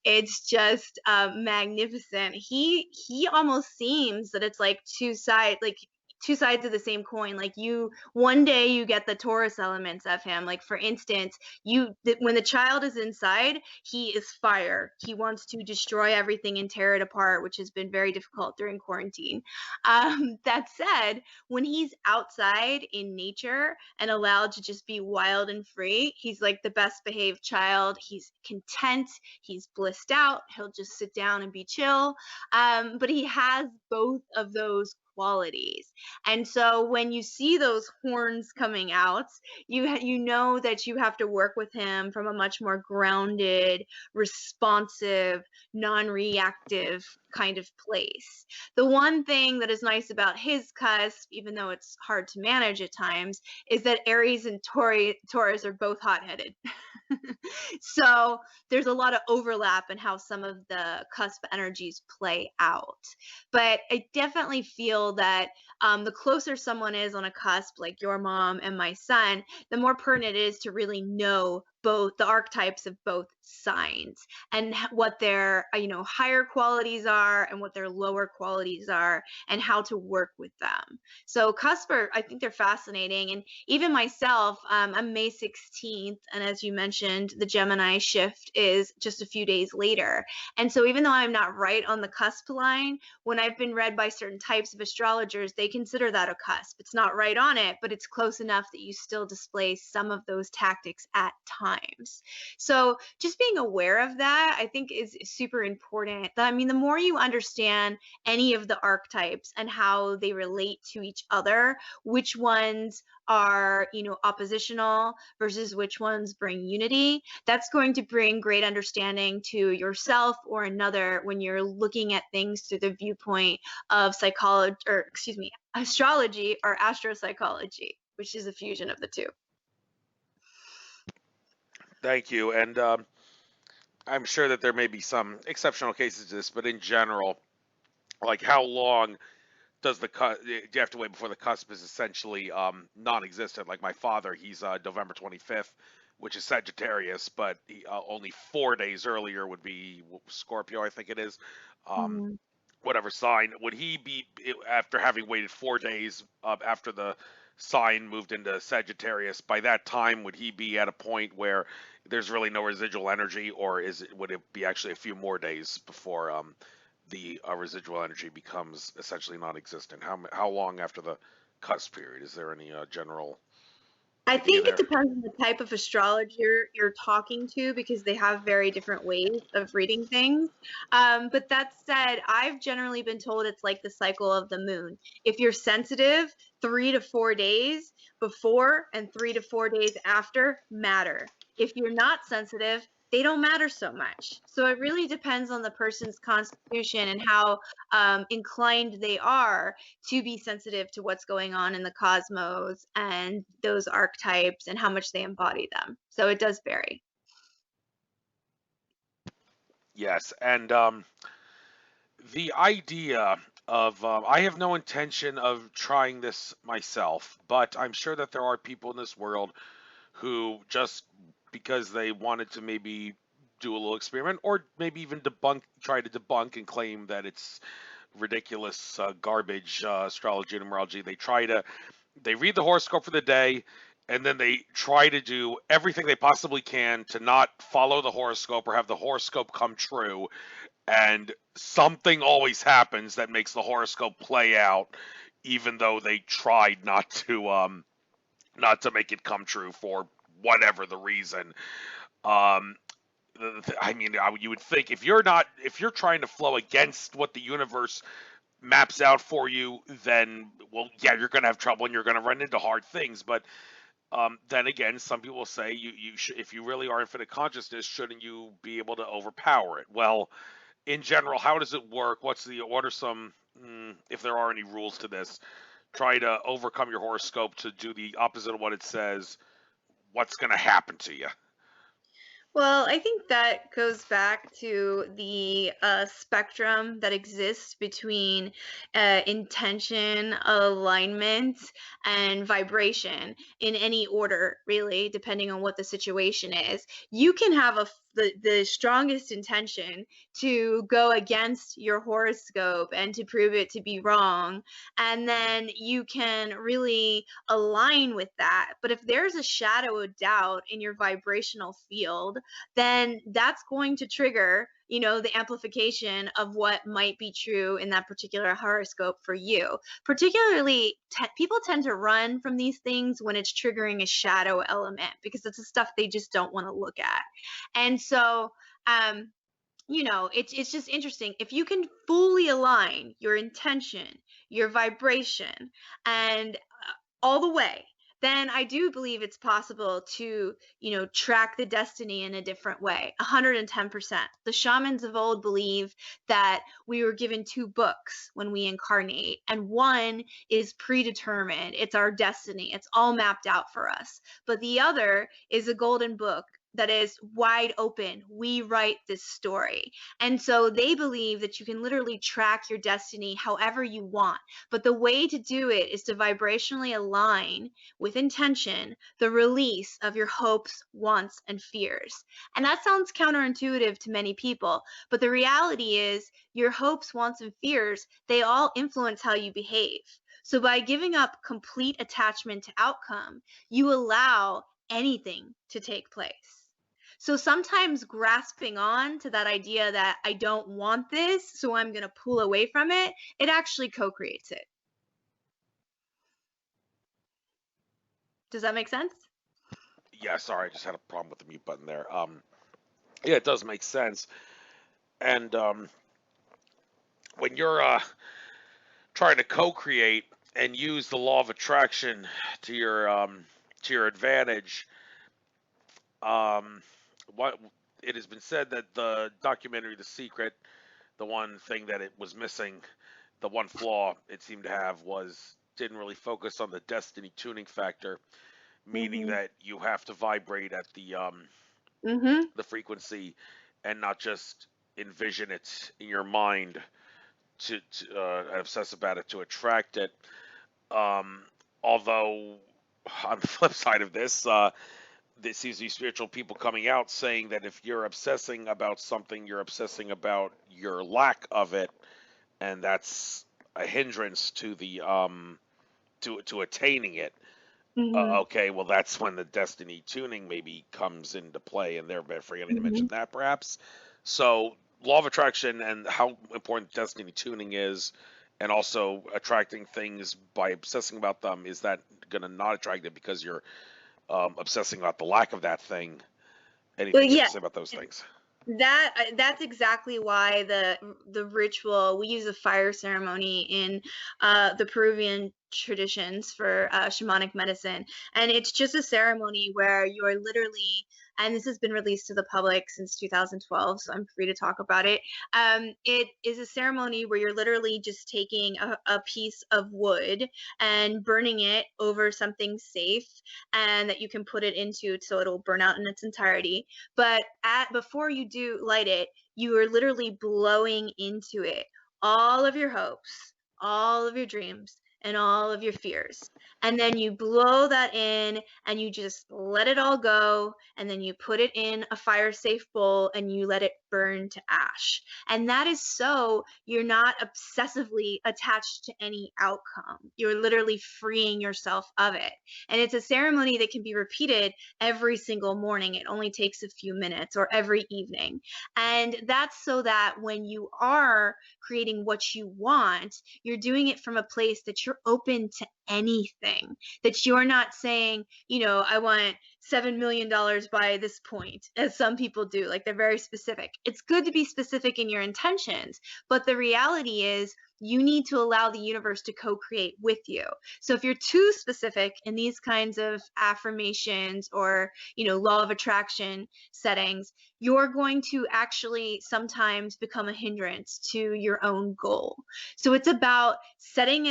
It's just magnificent. He almost seems that it's like two sides, like two sides of the same coin. Like you, one day you get the Taurus elements of him. Like for instance, when the child is inside, he is fire. He wants to destroy everything and tear it apart, which has been very difficult during quarantine. That said, when he's outside in nature and allowed to just be wild and free, he's like the best behaved child. He's content, he's blissed out, he'll just sit down and be chill. But he has both of those qualities. And so when you see those horns coming out, you know that you have to work with him from a much more grounded, responsive, non-reactive kind of place. The one thing that is nice about his cusp, even though it's hard to manage at times, is that Aries and Taurus are both hot-headed. So there's a lot of overlap in how some of the cusp energies play out. But I definitely feel that the closer someone is on a cusp, like your mom and my son, the more pertinent it is to really know both the archetypes of both signs and what their higher qualities are and what their lower qualities are and how to work with them. So cusp I think they're fascinating. And even myself, I'm May 16th, and as you mentioned, the Gemini shift is just a few days later. And so even though I'm not right on the cusp line, when I've been read by certain types of astrologers, they consider that a cusp. It's not right on it, but it's close enough that you still display some of those tactics at times. So just being aware of that, I think, is super important. I mean, the more you understand any of the archetypes and how they relate to each other, which ones are oppositional versus which ones bring unity, that's going to bring great understanding to yourself or another when you're looking at things through the viewpoint of psychology, or excuse me, astrology or astropsychology, which is a fusion of the two. Thank you. And I'm sure that there may be some exceptional cases to this, but in general, like how long does do you have to wait before the cusp is essentially non-existent? Like my father, he's November 25th, which is Sagittarius, but only 4 days earlier would be Scorpio, I think it is. Mhm. Whatever sign would he be after having waited 4 days after the sign moved into Sagittarius? By that time, would he be at a point where there's really no residual energy, or would it be actually a few more days before the residual energy becomes essentially non-existent? How long after the cusp period? Is there any general I idea think it there? depends on the type of astrologer you're talking to because they have very different ways of reading things. But that said, I've generally been told it's like the cycle of the moon. If you're sensitive, 3 to 4 days before and 3 to 4 days after matter. If you're not sensitive, they don't matter so much. So it really depends on the person's constitution and how inclined they are to be sensitive to what's going on in the cosmos and those archetypes and how much they embody them. So it does vary. Yes, and the idea of I have no intention of trying this myself, but I'm sure that there are people in this world who just because they wanted to maybe do a little experiment or maybe even try to debunk and claim that it's ridiculous garbage astrology and numerology. They read the horoscope for the day, and then they try to do everything they possibly can to not follow the horoscope or have the horoscope come true, and something always happens that makes the horoscope play out, even though they tried not to make it come true for whatever the reason. Um, I mean, you would think if you're trying to flow against what the universe maps out for you, then well, yeah, you're gonna have trouble and you're gonna run into hard things. But then again, some people say if you really are infinite consciousness, shouldn't you be able to overpower it? Well, in general, how does it work? What are some if there are any rules to this? Try to overcome your horoscope to do the opposite of what it says. What's going to happen to you? Well, I think that goes back to the spectrum that exists between intention, alignment, and vibration in any order, really, depending on what the situation is. You can have the strongest intention to go against your horoscope and to prove it to be wrong. And then you can really align with that. But if there's a shadow of doubt in your vibrational field, then that's going to trigger, the amplification of what might be true in that particular horoscope for you. Particularly, people tend to run from these things when it's triggering a shadow element because it's the stuff they just don't want to look at. And so, it's just interesting. If you can fully align your intention, your vibration, and all the way, then I do believe it's possible to, track the destiny in a different way. 110%. The shamans of old believe that we were given two books when we incarnate, and one is predetermined. It's our destiny. It's all mapped out for us. But the other is a golden book that is wide open. We write this story. And so they believe that you can literally track your destiny however you want. But the way to do it is to vibrationally align with intention the release of your hopes, wants, and fears. And that sounds counterintuitive to many people. But the reality is your hopes, wants, and fears, they all influence how you behave. So by giving up complete attachment to outcome, you allow anything to take place. So sometimes grasping on to that idea that I don't want this, so I'm going to pull away from it, it actually co-creates it. Does that make sense? Yeah, sorry, I just had a problem with the mute button there. Yeah, it does make sense. And when you're trying to co-create and use the law of attraction to your advantage, what it has been said that the documentary The Secret, the one thing that it was missing, the one flaw it seemed to have was didn't really focus on the destiny tuning factor, meaning Mm-hmm. that you have to vibrate at Mm-hmm. the frequency and not just envision it in your mind to obsess about it to attract it. Um, Although on the flip side of this, there seems to be spiritual people coming out saying that if you're obsessing about something, you're obsessing about your lack of it, and that's a hindrance to the to attaining it. Mm-hmm. Okay, well that's when the destiny tuning maybe comes into play, and they're forgetting to mention Mm-hmm. that perhaps. So law of attraction and how important destiny tuning is, and also attracting things by obsessing about them, is that going to not attract it because you're obsessing about the lack of that thing? Well, Anything you have yeah, to say about those things? that's exactly why the ritual, we use a fire ceremony in the Peruvian traditions for shamanic medicine, and it's just a ceremony where you're literally, and this has been released to the public since 2012, so I'm free to talk about it. It is a ceremony where you're literally just taking a piece of wood and burning it over something safe, and that you can put it into so it'll burn out in its entirety. But before you do light it, you are literally blowing into it all of your hopes, all of your dreams, and all of your fears. And then you blow that in and you just let it all go. And then you put it in a fire safe bowl and you let it burn to ash. And that is so you're not obsessively attached to any outcome. You're literally freeing yourself of it. And it's a ceremony that can be repeated every single morning. It only takes a few minutes, or every evening. And that's so that when you are creating what you want, you're doing it from a place that you're open to anything, that you're not saying, I want $7 million by this point, as some people do. Like, they're very specific. It's good to be specific in your intentions, but the reality is you need to allow the universe to co-create with you. So if you're too specific in these kinds of affirmations or, law of attraction settings, you're going to actually sometimes become a hindrance to your own goal. So it's about setting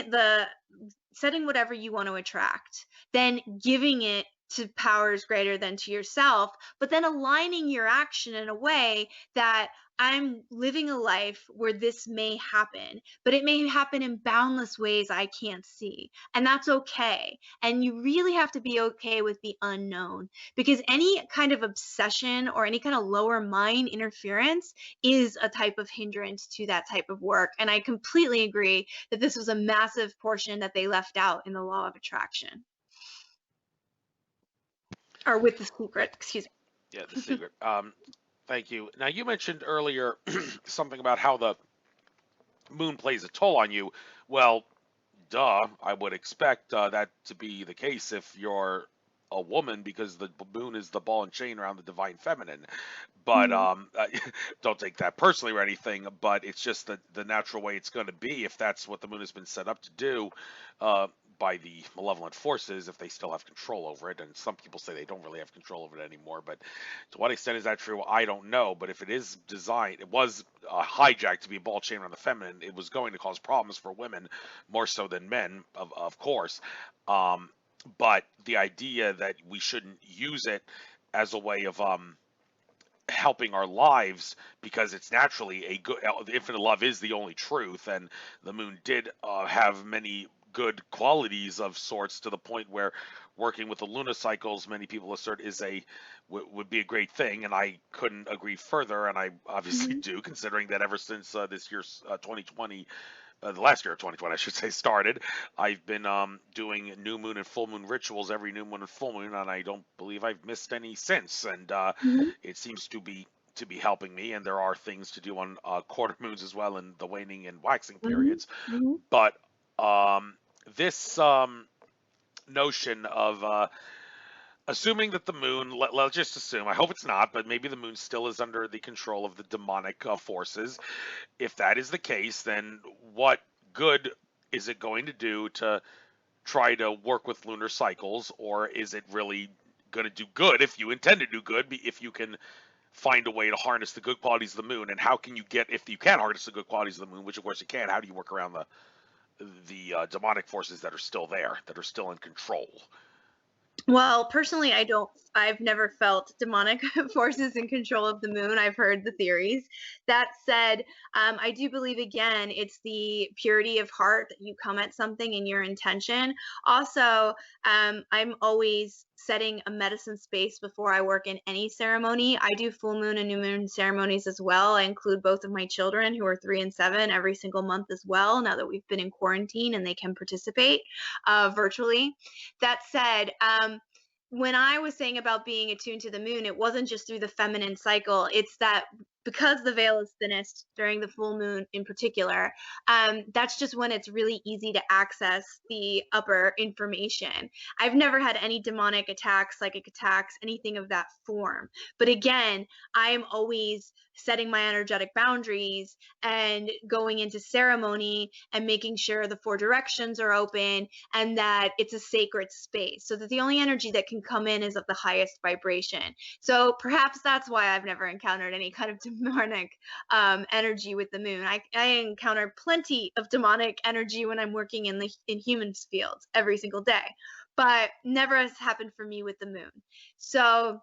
whatever you want to attract, then giving it to powers greater than to yourself, but then aligning your action in a way that I'm living a life where this may happen, but it may happen in boundless ways I can't see. And that's okay. And you really have to be okay with the unknown, because any kind of obsession or any kind of lower mind interference is a type of hindrance to that type of work. And I completely agree that this was a massive portion that they left out in the law of attraction, or with the secret, excuse Yeah, the secret. Thank you. Now, you mentioned earlier something about how the moon plays a toll on you. Well, duh, I would expect that to be the case if you're a woman, because the moon is the ball and chain around the divine feminine. But me. don't take that personally or anything, but it's just the natural way it's going to be if that's what the moon has been set up to do uh, by the malevolent forces, if they still have control over it. And some people say they don't really have control over it anymore, but to what extent is that true? I don't know. But if it is designed, it was hijacked to be a ball chain around the feminine, it was going to cause problems for women more so than men, of course. Um, but the idea that we shouldn't use it as a way of helping our lives, because it's naturally a good, the infinite love is the only truth, and the moon did have many good qualities of sorts, to the point where working with the lunar cycles, many people assert, is would be a great thing, and I couldn't agree further, and I obviously Mhm, do, considering that ever since this year's 2020, the last year of 2020, I should say, started, I've been doing new moon and full moon rituals every new moon and full moon, and I don't believe I've missed any since. And mhm, it seems to be helping me. And there are things to do on quarter moons as well, in the waning and waxing mhm, periods. mhm, But this notion of assuming that the moon, let's just assume, I hope it's not, but maybe the moon still is under the control of the demonic forces. If that is the case, then what good is it going to do to try to work with lunar cycles? Or is it really going to do good, if you intend to do good, if you can find a way to harness the good qualities of the moon? And how can you get, if you can harness the good qualities of the moon, which of course you can, how do you work around the demonic forces that are still there, that are still in control? Well, personally, I've never felt demonic forces in control of the moon. I've heard the theories. That said, I do believe, again, it's the purity of heart that you come at something in your intention. Also, I'm always setting a medicine space before I work in any ceremony. I do full moon and new moon ceremonies as well. I include both of my children, who are 3 and 7, every single month as well, now that we've been in quarantine and they can participate virtually. That said, when I was saying about being attuned to the moon, it wasn't just through the feminine cycle. It's that because the veil is thinnest during the full moon in particular, that's just when it's really easy to access the upper information. I've never had any demonic attacks, psychic attacks, anything of that form. But again, I'm always setting my energetic boundaries and going into ceremony and making sure the 4 directions are open and that it's a sacred space, so that the only energy that can come in is of the highest vibration. So perhaps that's why I've never encountered any kind of demonic energy with the moon. I encounter plenty of demonic energy when I'm working in humans fields every single day, but never has happened for me with the moon. So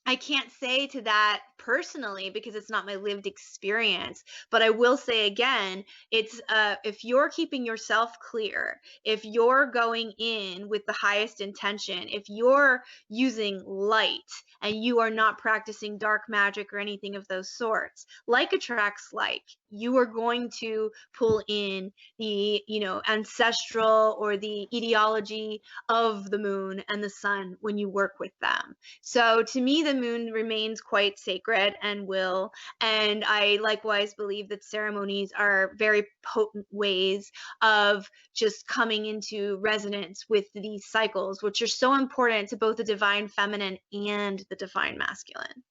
I can't say to that personally because it's not my lived experience, but I will say again, it's if you're keeping yourself clear, if you're going in with the highest intention, if you're using light and you are not practicing dark magic or anything of those sorts, like attracts like, you are going to pull in the, ancestral or the etiology of the moon and the sun when you work with them. So to me, the moon remains quite sacred and I likewise believe that ceremonies are very potent ways of just coming into resonance with these cycles, which are so important to both the divine feminine and the divine masculine.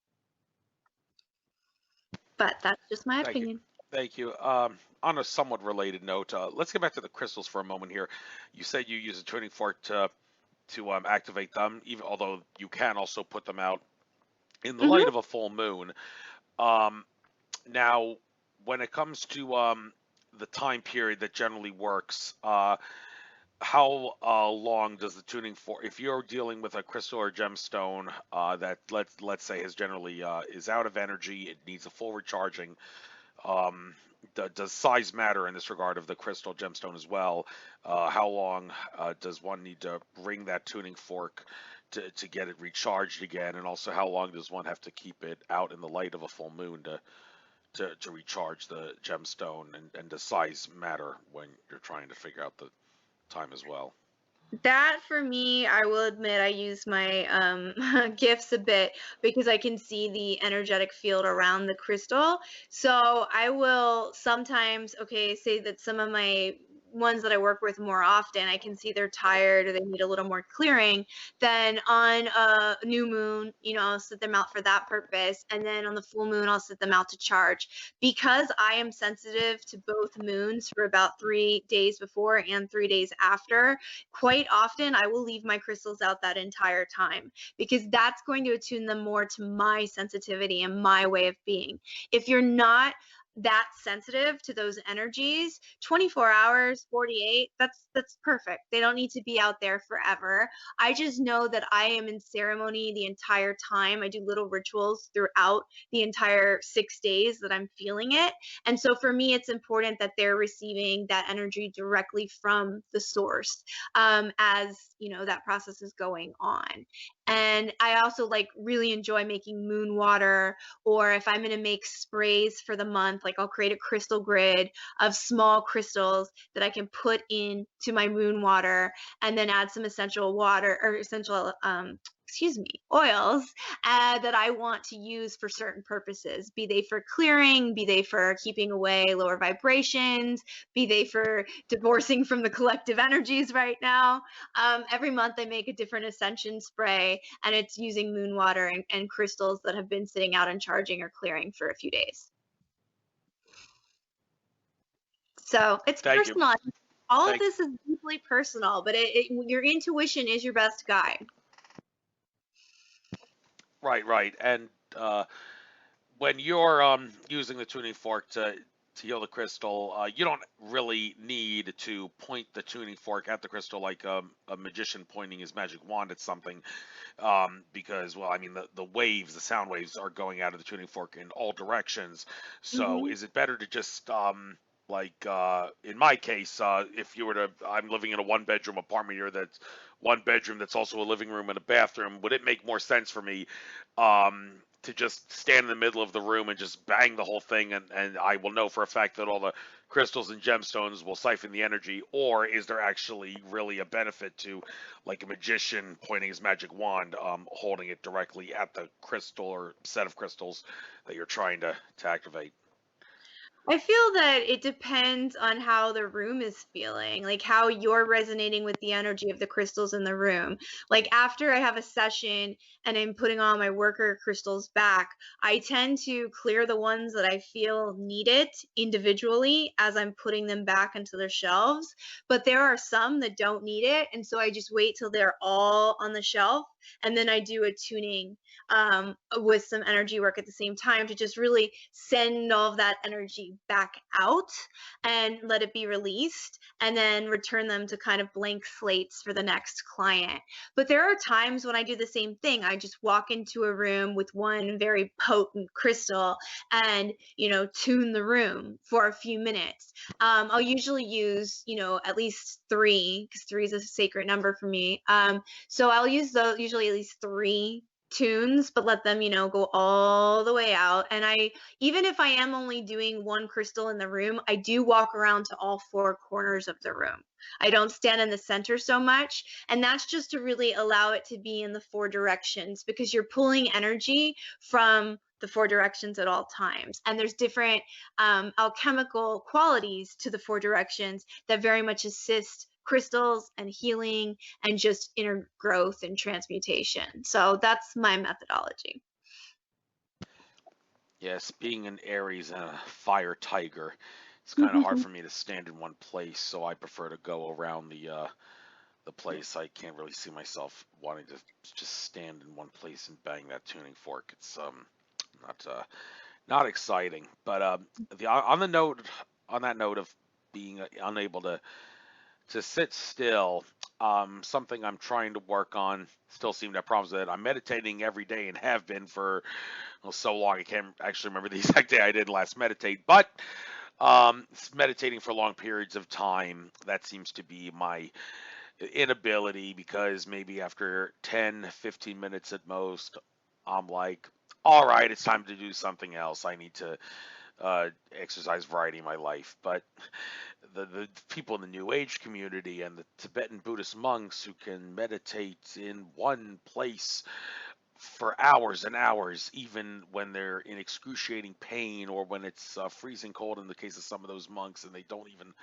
But that's just my Thank you. opinion. Thank you. On a somewhat related note, let's get back to the crystals for a moment here. You said you use a tuning fork to activate them, even although you can also put them out in the light Hmm. of a full moon. Um, Now, when it comes to the time period that generally works, how long does the tuning fork, if you're dealing with a crystal or gemstone that let's say has generally is out of energy, it needs a full recharging. Um, does size matter in this regard of the crystal gemstone as well? How long does one need to bring that tuning fork to get it recharged again? And also, how long does one have to keep it out in the light of a full moon to recharge the gemstone? And does size matter when you're trying to figure out the time as well? That for me, I will admit I use my gifts a bit because I can see the energetic field around the crystal. So I will sometimes, okay, say that some of my ones that I work with more often, I can see they're tired or they need a little more clearing. Then on a new moon, I'll set them out for that purpose. And then on the full moon, I'll set them out to charge. Because I am sensitive to both moons for about 3 days before and 3 days after, quite often I will leave my crystals out that entire time because that's going to attune them more to my sensitivity and my way of being. If you're not that sensitive to those energies, 24 hours, 48, that's perfect. They don't need to be out there forever. I just know that I am in ceremony the entire time. I do little rituals throughout the entire 6 days that I'm feeling it. And so for me, it's important that they're receiving that energy directly from the source, as that process is going on. And I also like really enjoy making moon water, or if I'm going to make sprays for the month, like I'll create a crystal grid of small crystals that I can put into my moon water, and then add some essential water or essential excuse me, oils that I want to use for certain purposes, be they for clearing, be they for keeping away lower vibrations, be they for divorcing from the collective energies right now. Every month I make a different ascension spray, and it's using moon water and crystals that have been sitting out and charging or clearing for a few days. So it's Thank you. personal. All of Thank. this is deeply personal, but your intuition is your best guide. Right, right. And uh, when you're using the tuning fork to heal the crystal, you don't really need to point the tuning fork at the crystal like a magician pointing his magic wand at something, because, well, I mean, the waves, the sound waves, are going out of the tuning fork in all directions. So, Hmm. is it better to just like in my case, if you were to, I'm living in a one-bedroom apartment here that's one bedroom that's also a living room and a bathroom. Would it make more sense for me to just stand in the middle of the room and just bang the whole thing, and I will know for a fact that all the crystals and gemstones will siphon the energy? Or is there actually really a benefit to, like a magician pointing his magic wand, holding it directly at the crystal or set of crystals that you're trying to activate? I feel that it depends on how the room is feeling, like how you're resonating with the energy of the crystals in the room. Like after I have a session and I'm putting all my worker crystals back, I tend to clear the ones that I feel need it individually as I'm putting them back into their shelves. But there are some that don't need it. And so I just wait till they're all on the shelf. And then I do a tuning with some energy work at the same time to just really send all of that energy back out and let it be released, and then return them to kind of blank slates for the next client. But there are times when I do the same thing. I just walk into a room with one very potent crystal and, tune the room for a few minutes. I'll usually use, at least three, because three is a sacred number for me. So I'll use those usually at least three tunes, but let them, go all the way out. And even if I am only doing one crystal in the room, I do walk around to all four corners of the room. I don't stand in the center so much. And that's just to really allow it to be in the four directions, because you're pulling energy from the four directions at all times. And there's different alchemical qualities to the four directions that very much assist crystals and healing and just inner growth and transmutation. So that's my methodology. Yes, being an Aries and a fire tiger, it's kind of hard for me to stand in one place, so I prefer to go around the place. I can't really see myself wanting to just stand in one place and bang that tuning fork. It's not not exciting. But the on the note on that note of being unable to sit still, something I'm trying to work on. Still seem to have problems with it. I'm meditating every day and have been for, well, so long I can't actually remember the exact day I did last meditate. But meditating for long periods of time, that seems to be my inability, because maybe after 10, 15 minutes at most, I'm like, all right, it's time to do something else. I need to exercise variety in my life. But the people in the New Age community and the Tibetan Buddhist monks who can meditate in one place for hours and hours, even when they're in excruciating pain, or when it's freezing cold in the case of some of those monks, and they don't even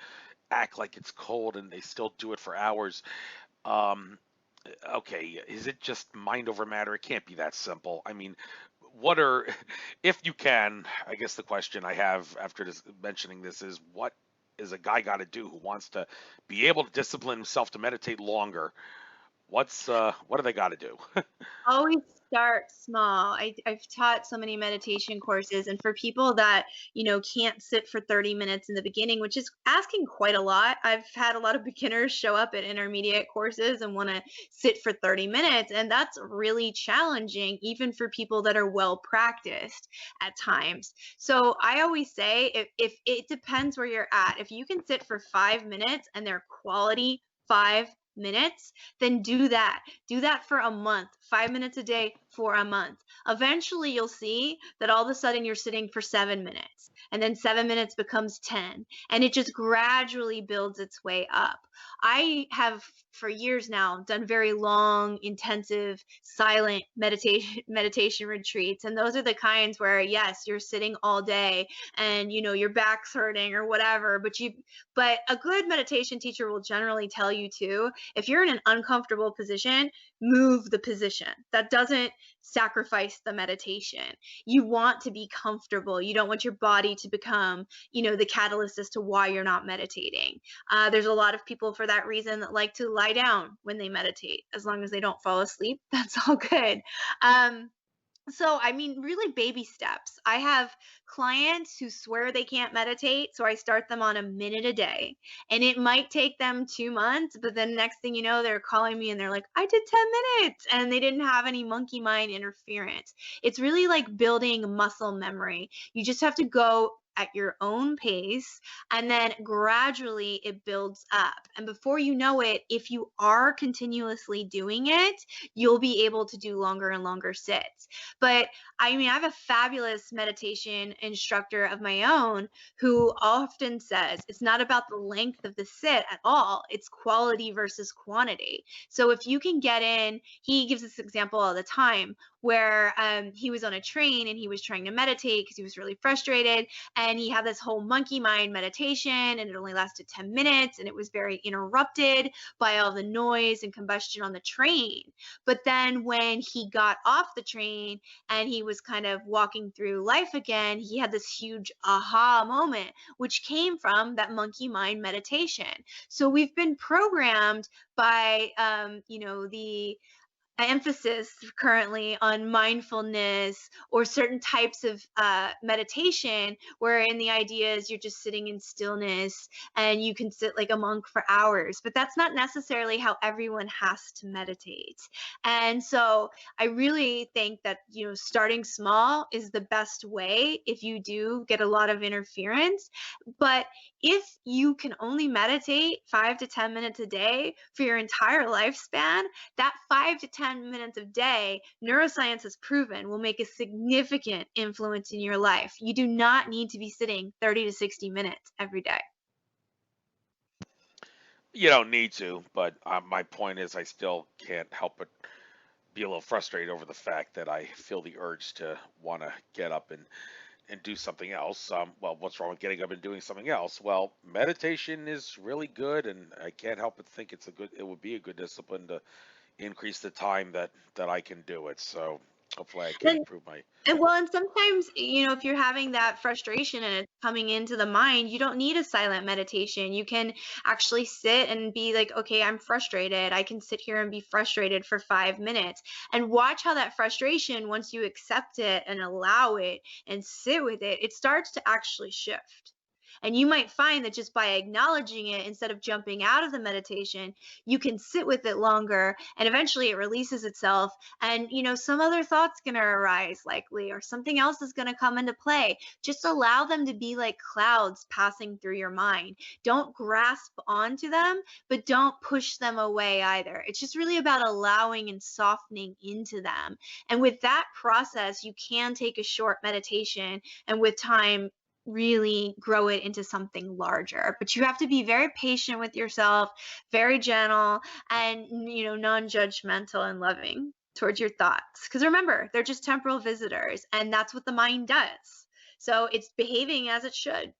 act like it's cold and they still do it for hours. Um, okay, is it just mind over matter? It can't be that simple. I mean, what are, if you can, I guess the question I have after mentioning this is, what is a guy got to do who wants to be able to discipline himself to meditate longer? What do they got to do? Always start small. I've taught so many meditation courses, and for people that, can't sit for 30 minutes in the beginning, which is asking quite a lot. I've had a lot of beginners show up at intermediate courses and want to sit for 30 minutes, and that's really challenging, even for people that are well practiced at times. So I always say, if it depends where you're at. If you can sit for 5 minutes and they're quality 5 minutes, then do that. Do that for a month, 5 minutes a day for a month. Eventually, you'll see that all of a sudden you're sitting for 7 minutes, and then 7 minutes becomes 10, and it just gradually builds its way up. I have for years now done very long, intensive, silent meditation retreats, and those are the kinds where, yes, you're sitting all day and your back's hurting or whatever, but a good meditation teacher will generally tell you too, if you're in an uncomfortable position, move the position. That doesn't sacrifice the meditation. You want to be comfortable. You don't want your body to become, the catalyst as to why you're not meditating. There's a lot of people for that reason that like to lie down when they meditate. As long as they don't fall asleep, that's all good. Um, so, I mean, really baby steps. I have clients who swear they can't meditate, so I start them on a minute a day. And it might take them 2 months, but then next thing you know, they're calling me and they're like, I did 10 minutes, and they didn't have any monkey mind interference. It's really like building muscle memory. You just have to go at your own pace, and then gradually it builds up. And before you know it, if you are continuously doing it, you'll be able to do longer and longer sits. But I mean, I have a fabulous meditation instructor of my own who often says it's not about the length of the sit at all, it's quality versus quantity. So if you can get in, he gives this example all the time where he was on a train and he was trying to meditate because he was really frustrated, and he had this whole monkey mind meditation, and it only lasted 10 minutes, and it was very interrupted by all the noise and combustion on the train. But then when he got off the train and he was kind of walking through life again, he had this huge aha moment, which came from that monkey mind meditation. So we've been programmed by, the emphasis currently on mindfulness or certain types of meditation, wherein the idea is you're just sitting in stillness and you can sit like a monk for hours. But that's not necessarily how everyone has to meditate. And so I really think that, starting small is the best way if you do get a lot of interference. But if you can only meditate 5 to 10 minutes a day for your entire lifespan, that 5 to 10 minutes a day, neuroscience has proven, will make a significant influence in your life. You do not need to be sitting 30 to 60 minutes every day. You don't need to, but my point is, I still can't help but be a little frustrated over the fact that I feel the urge to want to get up and do something else. Well, what's wrong with getting up and doing something else? Well, meditation is really good, and I can't help but think it would be a good discipline to increase the time that I can do it. So hopefully I can And improve my. and sometimes, if you're having that frustration and it's coming into the mind, you don't need a silent meditation. You can actually sit and be like, okay, I'm frustrated. I can sit here and be frustrated for 5 minutes and watch how that frustration, once you accept it and allow it and sit with it, it starts to actually shift. And you might find that just by acknowledging it, instead of jumping out of the meditation, you can sit with it longer, and eventually it releases itself. And, some other thoughts going to arise likely, or something else is going to come into play. Just allow them to be like clouds passing through your mind. Don't grasp onto them, but don't push them away either. It's just really about allowing and softening into them. And with that process, you can take a short meditation and with time, really grow it into something larger. But you have to be very patient with yourself, very gentle, and non-judgmental and loving towards your thoughts. Because remember, they're just temporal visitors, and that's what the mind does. So it's behaving as it should.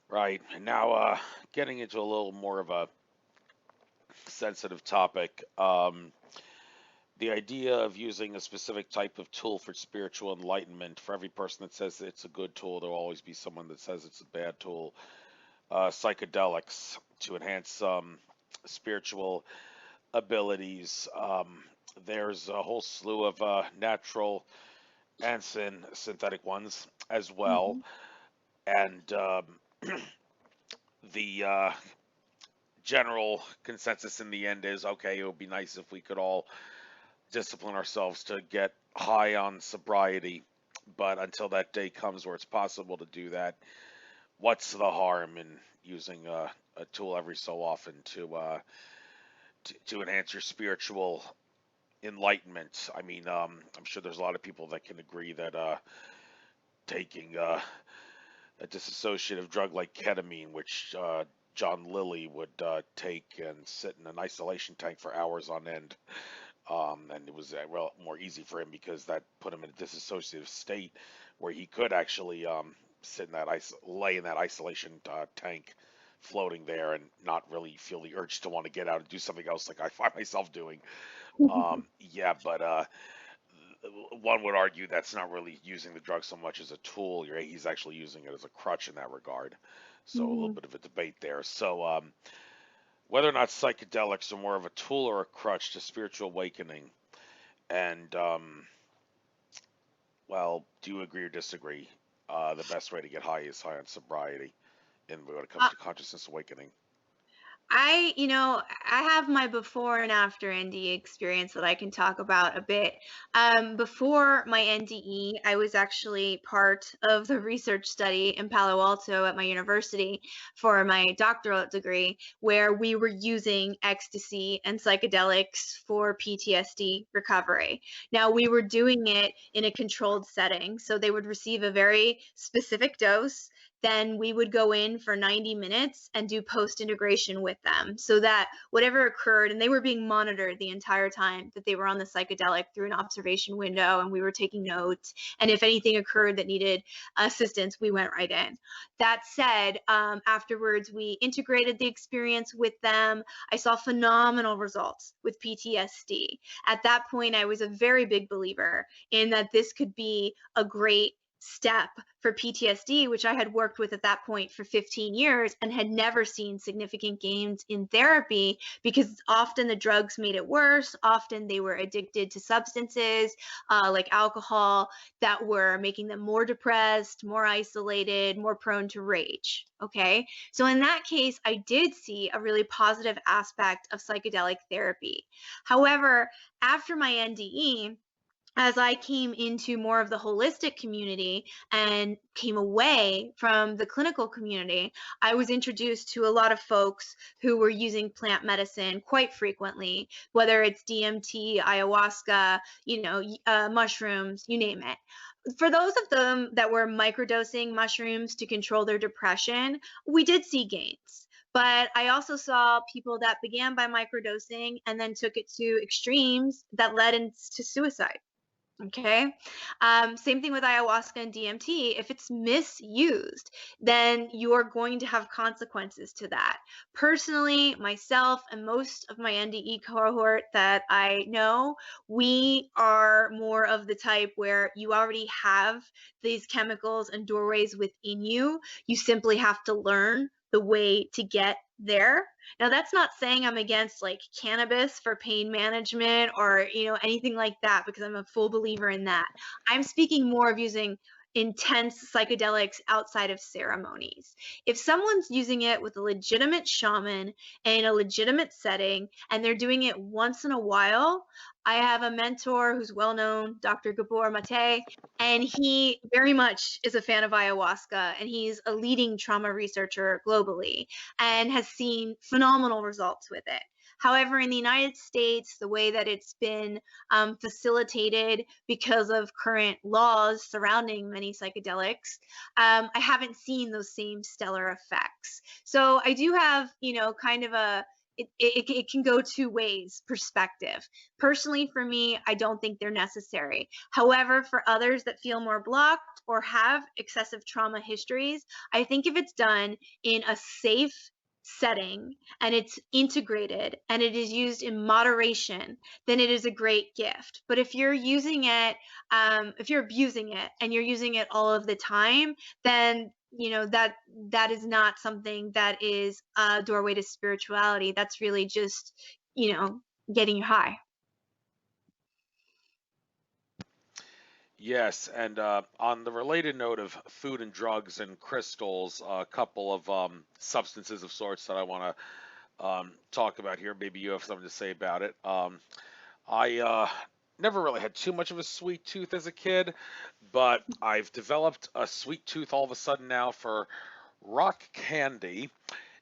Right. And now, getting into a little more of a sensitive topic. The idea of using a specific type of tool for spiritual enlightenment. For every person that says it's a good tool, there'll always be someone that says it's a bad tool. Psychedelics to enhance spiritual abilities. There's a whole slew of natural and synthetic ones as well. Mhm. And the general consensus in the end is, okay, it would be nice if we could all discipline ourselves to get high on sobriety. But until that day comes where it's possible to do that, what's the harm in using a tool every so often to enhance your spiritual enlightenment? I mean, I'm sure there's a lot of people that can agree that taking a dissociative drug like ketamine, which John Lilly would take and sit in an isolation tank for hours on end. And it was well more easy for him because that put him in a dissociative state where he could actually sit in that lay in that isolation tank, floating there, and not really feel the urge to want to get out and do something else like I find myself doing. Yeah, but one would argue that's not really using the drug so much as a tool. He's actually using it as a crutch in that regard. So a little Mhm. bit of a debate there. So whether or not psychedelics are more of a tool or a crutch to spiritual awakening, and well, do you agree or disagree? The best way to get high is high on sobriety, and when it comes Uh, to consciousness awakening. I have my before and after NDE experience that I can talk about a bit. Before my NDE, I was actually part of the research study in Palo Alto at my university for my doctoral degree, where we were using ecstasy and psychedelics for PTSD recovery. Now, we were doing it in a controlled setting, so they would receive a very specific dose. Then we would go in for 90 minutes and do post integration with them so that whatever occurred, and they were being monitored the entire time that they were on the psychedelic through an observation window, and we were taking notes. And if anything occurred that needed assistance, we went right in. That said, afterwards, we integrated the experience with them. I saw phenomenal results with PTSD. At that point, I was a very big believer in that this could be a great step for PTSD, which I had worked with at that point for 15 years and had never seen significant gains in therapy because often the drugs made it worse. Often they were addicted to substances like alcohol that were making them more depressed, more isolated, more prone to rage. Okay. So in that case, I did see a really positive aspect of psychedelic therapy. However, after my NDE, as I came into more of the holistic community and came away from the clinical community, I was introduced to a lot of folks who were using plant medicine quite frequently, whether it's DMT, ayahuasca, mushrooms, you name it. For those of them that were microdosing mushrooms to control their depression, we did see gains. But I also saw people that began by microdosing and then took it to extremes that led into suicide. Okay. Same thing with ayahuasca and DMT. If it's misused, then you are going to have consequences to that. Personally, myself and most of my NDE cohort that I know, we are more of the type where you already have these chemicals and doorways within you. You simply have to learn the way to get there. Now, that's not saying I'm against like cannabis for pain management or, anything like that, because I'm a full believer in that. I'm speaking more of using intense psychedelics outside of ceremonies. If someone's using it with a legitimate shaman in a legitimate setting and they're doing it once in a while, I have a mentor who's well known, Dr. Gabor Mate, and he very much is a fan of ayahuasca, and he's a leading trauma researcher globally and has seen phenomenal results with it. However, in the United States, the way that it's been facilitated because of current laws surrounding many psychedelics, I haven't seen those same stellar effects. So I do have, kind of it can go two ways perspective. Personally, for me, I don't think they're necessary. However, for others that feel more blocked or have excessive trauma histories, I think if it's done in a safe setting and it's integrated and it is used in moderation, then it is a great gift. But if you're using it, if you're abusing it and you're using it all of the time, then that is not something that is a doorway to spirituality. That's really just, getting you high. Yes, and on the related note of food and drugs and crystals, a couple of substances of sorts that I want to talk about here. Maybe you have something to say about it. I never really had too much of a sweet tooth as a kid, but I've developed a sweet tooth all of a sudden now for rock candy.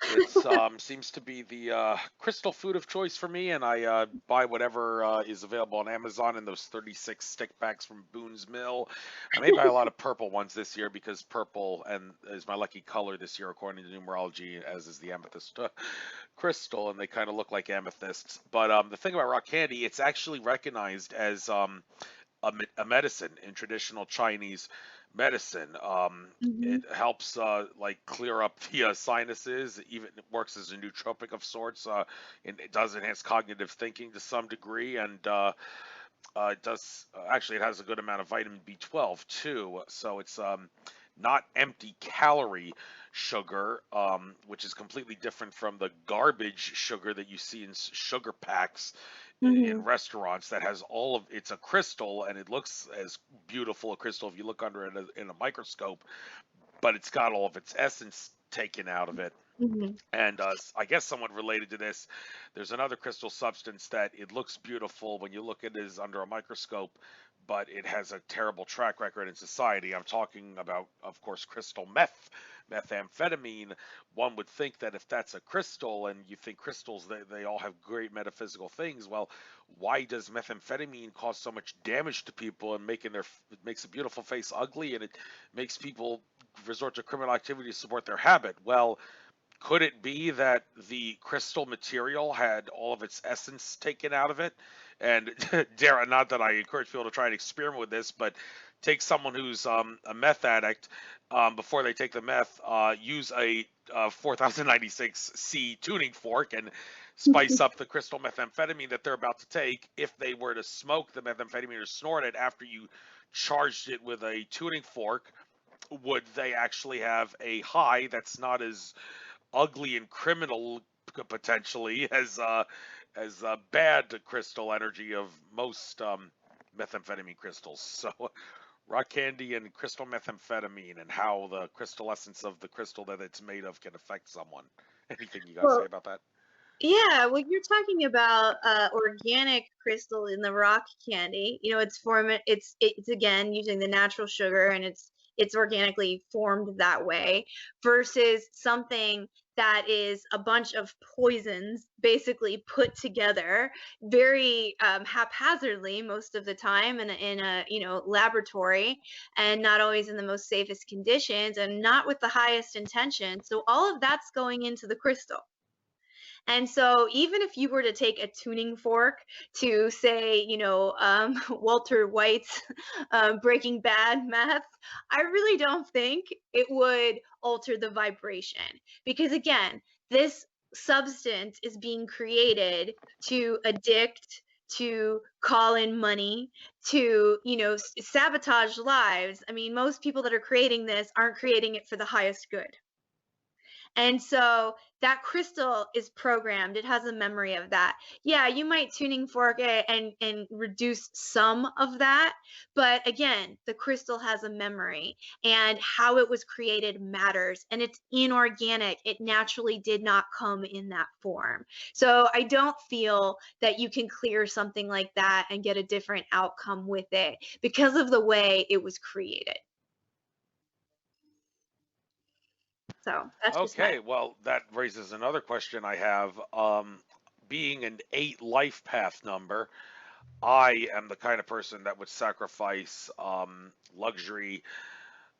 It seems to be the crystal food of choice for me, and I buy whatever is available on Amazon in those 36 stick packs from Boone's Mill. I may buy a lot of purple ones this year because purple and is my lucky color this year according to numerology, as is the amethyst crystal, and they kind of look like amethysts. But the thing about rock candy, it's actually recognized as a medicine in traditional Chinese medicine. Hmm. It helps like clear up the sinuses. Even it works as a nootropic of sorts. And it does enhance cognitive thinking to some degree, and it does actually it has a good amount of vitamin B12 too. So it's not empty calorie sugar, which is completely different from the garbage sugar that you see in sugar packs in Hmm. restaurants that has all of it's a crystal and it looks as beautiful a crystal if you look under it in a microscope, but it's got all of its essence taken out of it. Hmm. And I guess somewhat related to this, there's another crystal substance that it looks beautiful when you look at it as under a microscope, but it has a terrible track record in society. I'm talking about, of course, crystal methamphetamine. One would think that if that's a crystal and you think crystals, they all have great metaphysical things. Well, why does methamphetamine cause so much damage to people and it makes a beautiful face ugly and it makes people resort to criminal activity to support their habit? Well, could it be that the crystal material had all of its essence taken out of it? And dare not that I encourage people to try and experiment with this, but take someone who's a meth addict before they take the meth, use a 4096C tuning fork and spice up the crystal methamphetamine that they're about to take. If they were to smoke the methamphetamine or snort it after you charged it with a tuning fork, would they actually have a high that's not as ugly and criminal potentially as bad crystal energy of most methamphetamine crystals? So rock candy and crystal methamphetamine and how the crystal essence of the crystal that it's made of can affect someone. Anything you got to say Well, about that? yeah, well, you're talking about organic crystal in the rock candy. It's again using the natural sugar, and it's organically formed that way versus something that is a bunch of poisons basically put together very haphazardly most of the time in a laboratory, and not always in the most safest conditions and not with the highest intention. So all of that's going into the crystal. And so, even if you were to take a tuning fork to, say, Walter White's Breaking Bad meth, I really don't think it would alter the vibration. Because, again, this substance is being created to addict, to call in money, to, sabotage lives. I mean, most people that are creating this aren't creating it for the highest good. And so that crystal is programmed. It has a memory of that. Yeah, you might tuning fork it and reduce some of that, but again, the crystal has a memory, and how it was created matters, and it's inorganic. It naturally did not come in that form. So I don't feel that you can clear something like that and get a different outcome with it because of the way it was created. So that's just my. Okay, well, that raises another question I have. Being an 8 life path number, I am the kind of person that would sacrifice luxury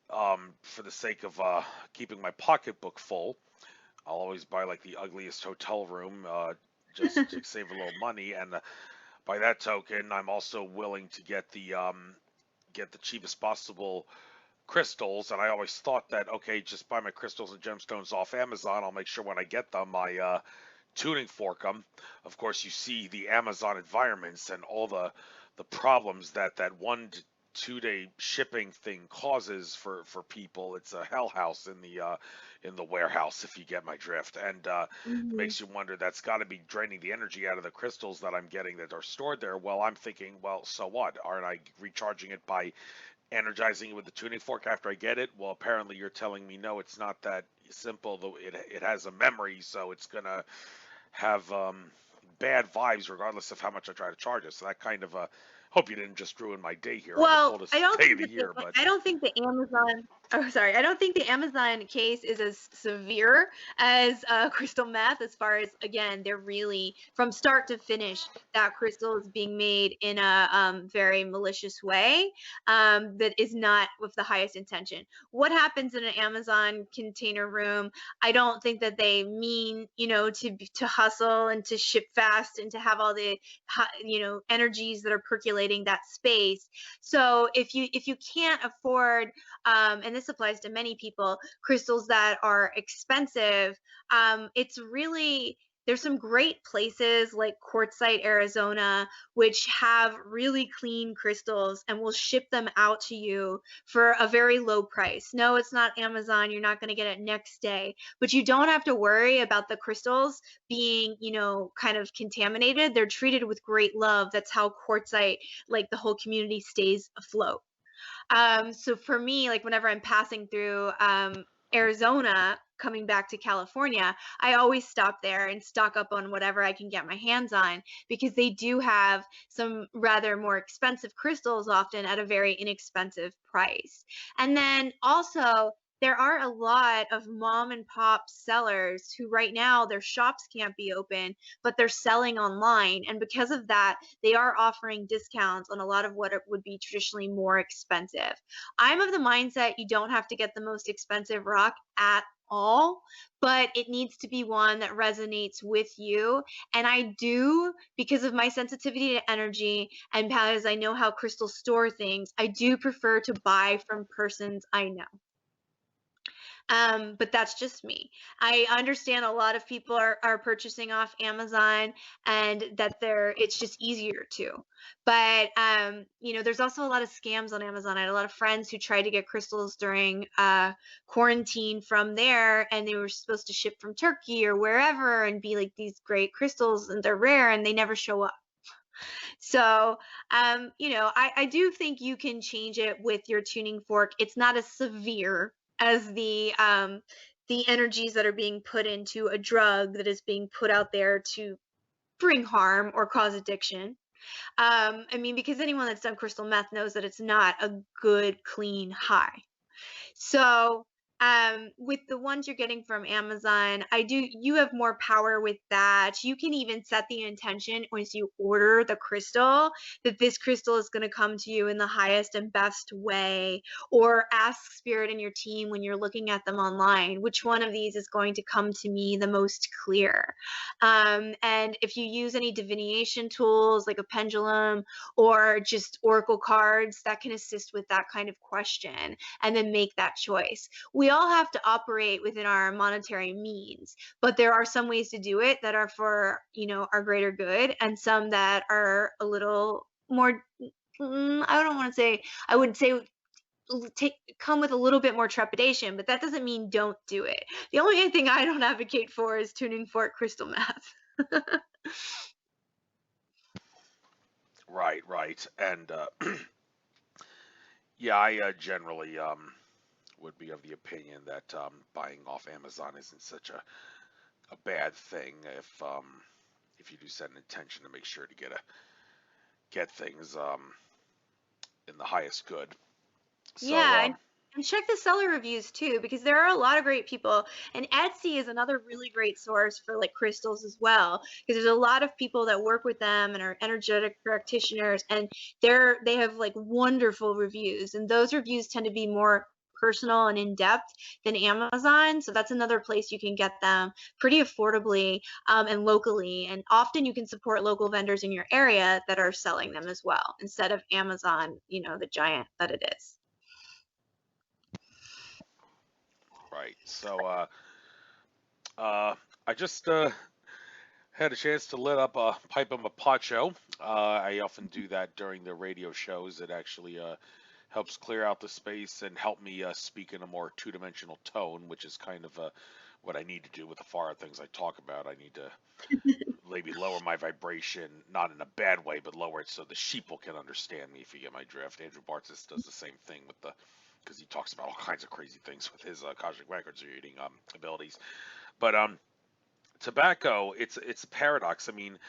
for the sake of keeping my pocketbook full. I'll always buy like the ugliest hotel room just to save a little money, and by that token, I'm also willing to get the cheapest possible crystals. And I always thought that okay, just buy my crystals and gemstones off Amazon. I'll make sure when I get them, I tuning fork them. Of course, you see the Amazon environments and all the problems that that 1 to 2 day shipping thing causes for people. It's a hell house in the warehouse, if you get my drift, and it Mhm. makes you wonder. That's got to be draining the energy out of the crystals that I'm getting that are stored there. Well, I'm thinking, well, so what? Aren't I recharging it by energizing it with the tuning fork after I get it? Well, apparently you're telling me no, it's not that simple. Though it has a memory, so it's gonna have bad vibes regardless of how much I try to charge it. So that kind of hope you didn't just ruin my day here on the Well, I coldest don't day of think the that the year, but I don't think the Amazon oh, sorry. I don't think the Amazon case is as severe as crystal meth, as far as, again, they're really from start to finish, that crystal is being made in a very malicious way, that is not with the highest intention. What happens in an Amazon container room, I don't think that they mean, to hustle and to ship fast and to have all the energies that are percolating that space. So if you can't afford, and this applies to many people, crystals that are expensive, it's really, there's some great places like Quartzsite, Arizona, which have really clean crystals and will ship them out to you for a very low price. No, it's not Amazon. You're not going to get it next day, but you don't have to worry about the crystals being, kind of contaminated. They're treated with great love. That's how Quartzsite, like the whole community, stays afloat. So for me, like whenever I'm passing through Arizona, coming back to California, I always stop there and stock up on whatever I can get my hands on, because they do have some rather more expensive crystals often at a very inexpensive price. And then also, there are a lot of mom and pop sellers who right now their shops can't be open, but they're selling online. And because of that, they are offering discounts on a lot of what it would be traditionally more expensive. I'm of the mindset you don't have to get the most expensive rock at all, but it needs to be one that resonates with you. And I do, because of my sensitivity to energy and because I know how crystals store things, I do prefer to buy from persons I know. But that's just me. I understand a lot of people are purchasing off Amazon, and that it's just easier to. But there's also a lot of scams on Amazon. I had a lot of friends who tried to get crystals during quarantine from there, and they were supposed to ship from Turkey or wherever and be like these great crystals, and they're rare and they never show up. So, I do think you can change it with your tuning fork. It's not as severe as the energies that are being put into a drug that is being put out there to bring harm or cause addiction. I mean, because anyone that's done crystal meth knows that it's not a good, clean high. So, with the ones you're getting from Amazon, you have more power with that. You can even set the intention once you order the crystal that this crystal is going to come to you in the highest and best way, or ask spirit and your team when you're looking at them online, which one of these is going to come to me the most clear. And if you use any divination tools like a pendulum or just oracle cards, that can assist with that kind of question and then make that choice. We all have to operate within our monetary means, but there are some ways to do it that are for, our greater good, and some that are a little more, I don't want to say, I would say come with a little bit more trepidation, but that doesn't mean don't do it. The only thing I don't advocate for is tuning fork crystal meth. Right, right. And yeah, I generally would be of the opinion that buying off Amazon isn't such a bad thing if you do set an intention to make sure to get things in the highest good. So Yeah, and check the seller reviews too, because there are a lot of great people. And Etsy is another really great source for like crystals as well, because there's a lot of people that work with them and are energetic practitioners, and they have like wonderful reviews, and those reviews tend to be more personal and in depth than Amazon. So that's another place you can get them pretty affordably, and locally. And often you can support local vendors in your area that are selling them as well, instead of Amazon, the giant that it is. right. So I just had a chance to lit up a pipe of mapacho. I often do that during the radio shows. It actually helps clear out the space and help me speak in a more two-dimensional tone, which is kind of what I need to do with the far things I talk about. I need to maybe lower my vibration, not in a bad way, but lower it so the sheeple can understand me, if you get my drift. Andrew Bartzis does the same thing with because he talks about all kinds of crazy things with his cosmic records reading abilities. But tobacco, it's a paradox. I mean,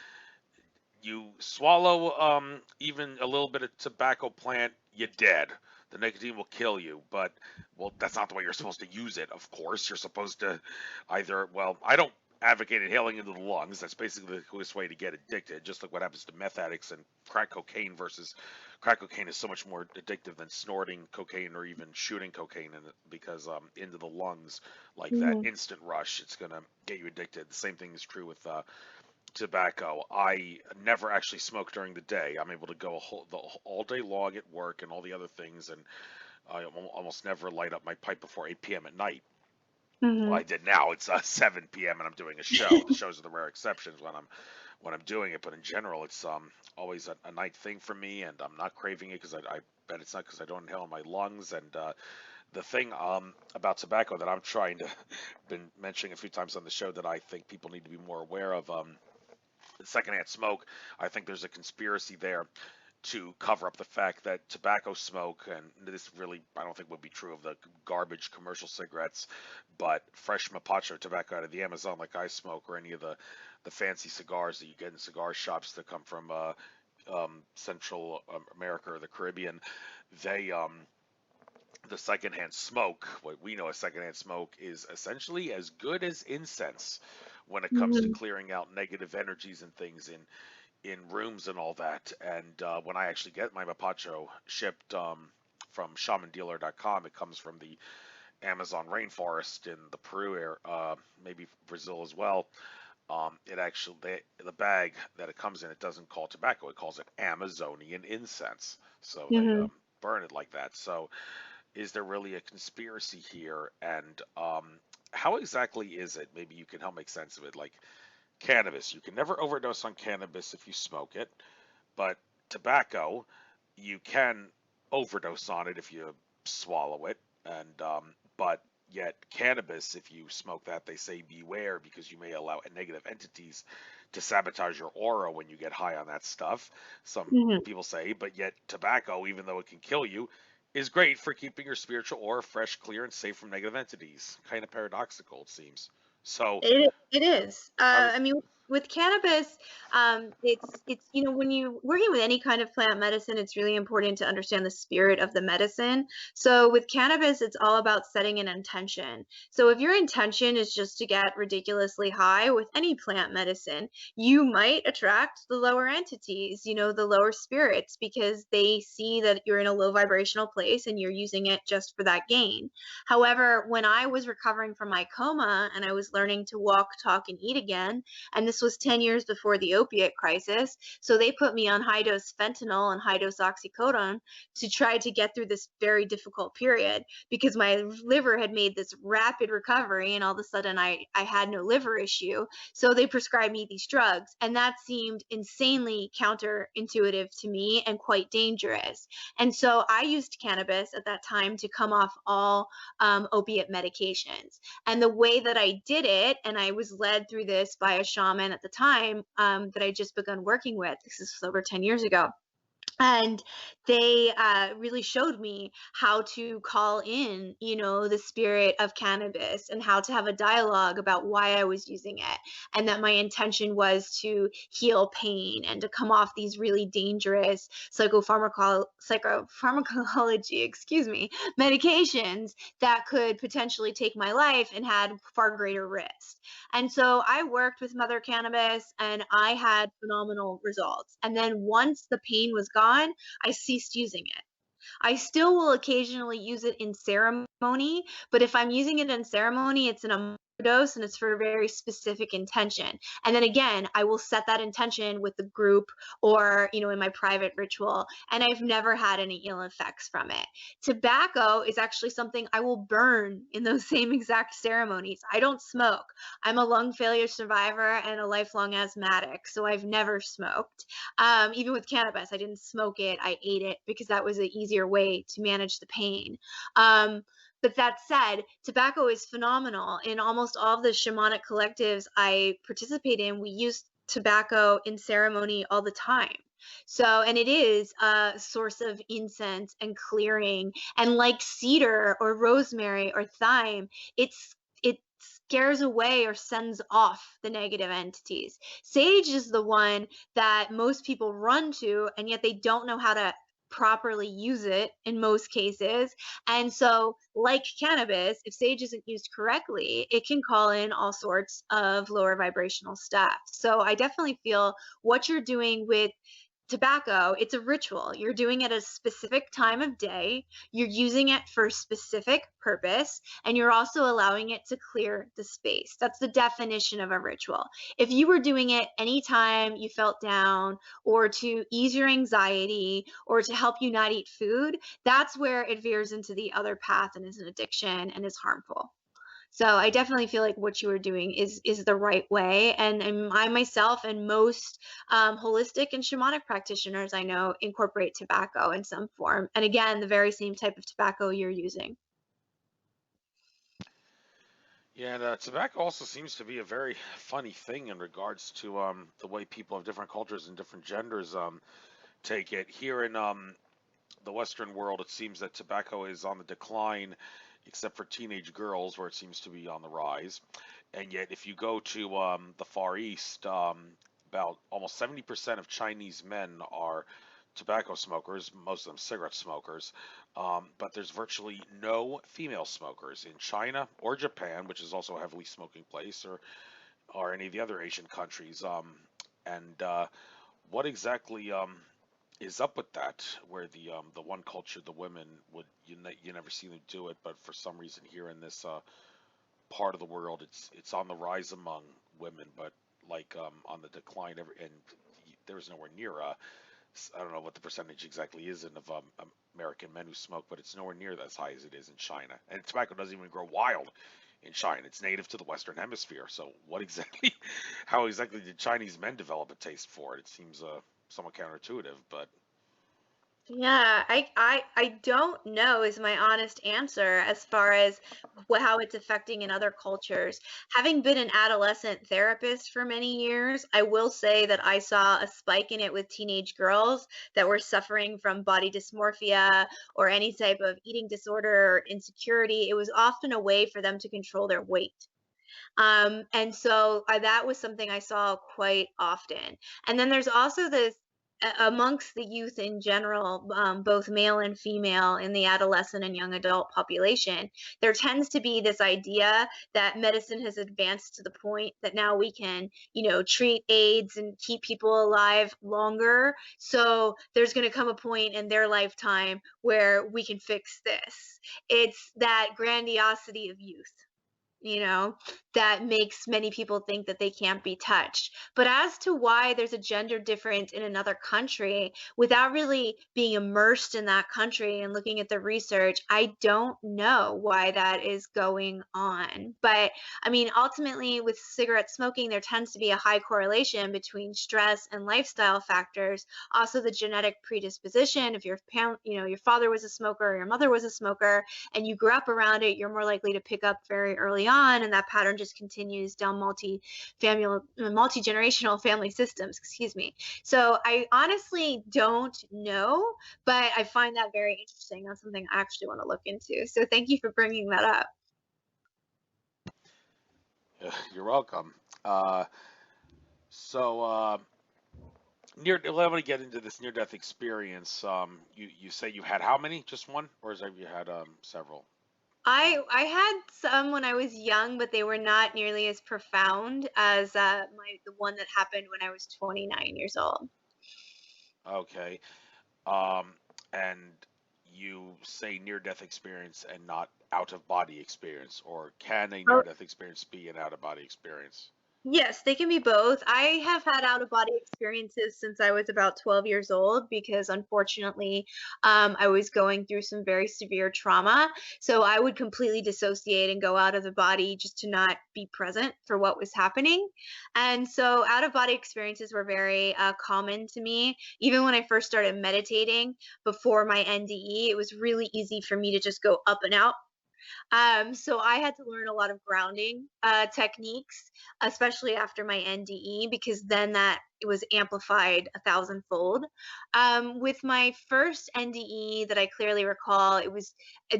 you swallow even a little bit of tobacco plant, you're dead. The nicotine will kill you, but well, that's not the way you're supposed to use it. Of course, you're supposed to either, well, I don't advocate inhaling into the lungs. That's basically the quickest way to get addicted. Just like what happens to meth addicts and crack cocaine versus crack cocaine is so much more addictive than snorting cocaine or even shooting cocaine in it because into the lungs, like that Mhm. instant rush, it's gonna get you addicted. The same thing is true with tobacco. I never actually smoke during the day. I'm able to go all day long at work and all the other things, and I almost never light up my pipe before 8 p.m. at night. Well, I Mhm. did now. It's 7 p.m. and I'm doing a show. The shows are the rare exceptions when I'm doing it, but in general, it's always a night thing for me, and I'm not craving it because I bet it's not because I don't inhale in my lungs. And the thing about tobacco that I'm trying to been mentioning a few times on the show that I think people need to be more aware of. Secondhand smoke, I think there's a conspiracy there to cover up the fact that tobacco smoke, and this really I don't think would be true of the garbage commercial cigarettes, but fresh mapacho tobacco out of the Amazon like I smoke, or any of the fancy cigars that you get in cigar shops that come from Central America or the Caribbean, they the secondhand smoke, what we know as secondhand smoke, is essentially as good as incense when it comes to Mhm. clearing out negative energies and things in rooms and all that. And when I actually get my mapacho shipped from shamandealer.com, it comes from the Amazon rainforest in the Peru area, maybe Brazil as well. It actually the bag that it comes in, it doesn't call tobacco, it calls it Amazonian incense. So they Mhm. burn it like that. So is there really a conspiracy here? And how exactly is it? Maybe you can help make sense of it. Like cannabis, you can never overdose on cannabis if you smoke it, but tobacco, you can overdose on it if you swallow it. And but yet cannabis, if you smoke that, they say beware because you may allow negative entities to sabotage your aura when you get high on that stuff. Some Mhm. people say, but yet tobacco, even though it can kill you, is great for keeping your spiritual aura fresh, clear, and safe from negative entities. Kind of paradoxical, it seems. So, It is. how does I mean, with cannabis, it's when you're working with any kind of plant medicine, it's really important to understand the spirit of the medicine. So with cannabis, it's all about setting an intention. So if your intention is just to get ridiculously high with any plant medicine, you might attract the lower entities, the lower spirits, because they see that you're in a low vibrational place and you're using it just for that gain. However, when I was recovering from my coma and I was learning to walk, talk, and eat again, and this this was 10 years before the opiate crisis. So they put me on high dose fentanyl and high dose oxycodone to try to get through this very difficult period because my liver had made this rapid recovery and all of a sudden I had no liver issue. So they prescribed me these drugs. And that seemed insanely counterintuitive to me and quite dangerous. And so I used cannabis at that time to come off all opiate medications. And the way that I did it, and I was led through this by a shaman at the time that I just begun working with, this is over 10 years ago. And they really showed me how to call in, the spirit of cannabis and how to have a dialogue about why I was using it. And that my intention was to heal pain and to come off these really dangerous psychopharmacology, excuse me, medications that could potentially take my life and had far greater risk. And so I worked with Mother Cannabis and I had phenomenal results. And then once the pain was gone, I ceased using it. I still will occasionally use it in ceremony, but if I'm using it in ceremony, it's in a dose and it's for a very specific intention. And then again, I will set that intention with the group or, in my private ritual, and I've never had any ill effects from it. Tobacco is actually something I will burn in those same exact ceremonies. I don't smoke. I'm a lung failure survivor and a lifelong asthmatic, so I've never smoked. Even with cannabis, I didn't smoke it. I ate it because that was an easier way to manage the pain. But that said, tobacco is phenomenal. In almost all of the shamanic collectives I participate in, we use tobacco in ceremony all the time. So, and it is a source of incense and clearing. And like cedar or rosemary or thyme, it scares away or sends off the negative entities. Sage is the one that most people run to, and yet they don't know how to properly use it in most cases. And so, like cannabis, if sage isn't used correctly, it can call in all sorts of lower vibrational stuff. So, I definitely feel what you're doing with tobacco, it's a ritual. You're doing it at a specific time of day, you're using it for a specific purpose, and you're also allowing it to clear the space. That's the definition of a ritual. If you were doing it anytime you felt down or to ease your anxiety or to help you not eat food, that's where it veers into the other path and is an addiction and is harmful. So I definitely feel like what you are doing is the right way, and I myself and most holistic and shamanic practitioners I know incorporate tobacco in some form, and again, the very same type of tobacco you're using. Yeah, and tobacco also seems to be a very funny thing in regards to the way people of different cultures and different genders take it. Here in the Western world, it seems that tobacco is on the decline, except for teenage girls, where it seems to be on the rise. And yet, if you go to the Far East, about almost 70% of Chinese men are tobacco smokers, most of them cigarette smokers. But there's virtually no female smokers in China or Japan, which is also a heavily smoking place, or any of the other Asian countries. And what exactly is up with that? Where the one culture, the women would you never see them do it, but for some reason here in this part of the world, it's on the rise among women, but like on the decline. And there's nowhere near I don't know what the percentage exactly is of American men who smoke, but it's nowhere near as high as it is in China. And tobacco doesn't even grow wild in China. It's native to the Western Hemisphere. So what exactly, how exactly did Chinese men develop a taste for it? It seems somewhat counterintuitive, but Yeah, I don't know is my honest answer as far as how it's affecting in other cultures. Having been an adolescent therapist for many years, I will say that I saw a spike in it with teenage girls that were suffering from body dysmorphia or any type of eating disorder or insecurity. It was often a way for them to control their weight. And so that was something I saw quite often. And then there's also this amongst the youth in general, both male and female in the adolescent and young adult population, there tends to be this idea that medicine has advanced to the point that now we can, treat AIDS and keep people alive longer. So there's going to come a point in their lifetime where we can fix this. It's that grandiosity of youth. that makes many people think that they can't be touched. But as to why there's a gender difference in another country, without really being immersed in that country and looking at the research, I don't know why that is going on. But I mean, ultimately, with cigarette smoking, there tends to be a high correlation between stress and lifestyle factors. Also, the genetic predisposition. If your parent, your father was a smoker or your mother was a smoker, and you grew up around it, you're more likely to pick up very early on, and that pattern just continues down multi-generational family systems. Excuse me. So I honestly don't know, but I find that very interesting. That's something I actually want to look into. So thank you for bringing that up. You're welcome. Uh, so near. Let me get into this near-death experience. You say you had how many? Just one, or have you had several? I had some when I was young, but they were not nearly as profound as the one that happened when I was 29 years old. Okay. Um, and you say near-death experience and not out-of-body experience, or can a near-death experience be an out-of-body experience? Yes, they can be both. I have had out of body experiences since I was about 12 years old because unfortunately, I was going through some very severe trauma. So I would completely dissociate and go out of the body just to not be present for what was happening. And so out of body experiences were very common to me. Even when I first started meditating before my NDE, it was really easy for me to just go up and out. So I had to learn a lot of grounding techniques, especially after my NDE, because then that it was amplified a thousandfold. With my first NDE that I clearly recall, it was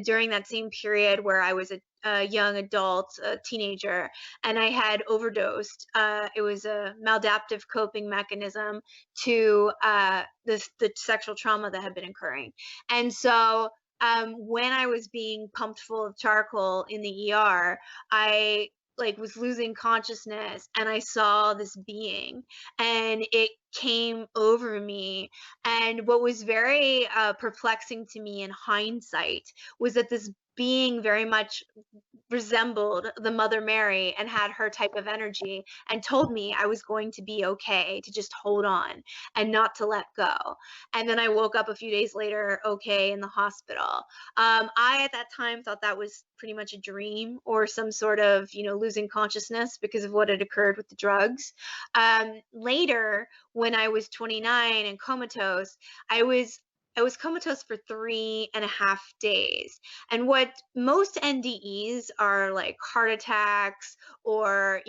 during that same period where I was a young adult, a teenager, and I had overdosed. It was a maladaptive coping mechanism to the sexual trauma that had been occurring. And so when I was being pumped full of charcoal in the ER, I like was losing consciousness and I saw this being and it came over me. And what was very perplexing to me in hindsight was that this being very much resembled the Mother Mary and had her type of energy and told me I was going to be okay, to just hold on and not to let go. And then I woke up a few days later, okay, in the hospital. I, at that time, thought that was pretty much a dream or some sort of, losing consciousness because of what had occurred with the drugs. Later, when I was 29 and comatose, I was I was comatose for 3.5 days. And what most NDEs are like heart attacks or,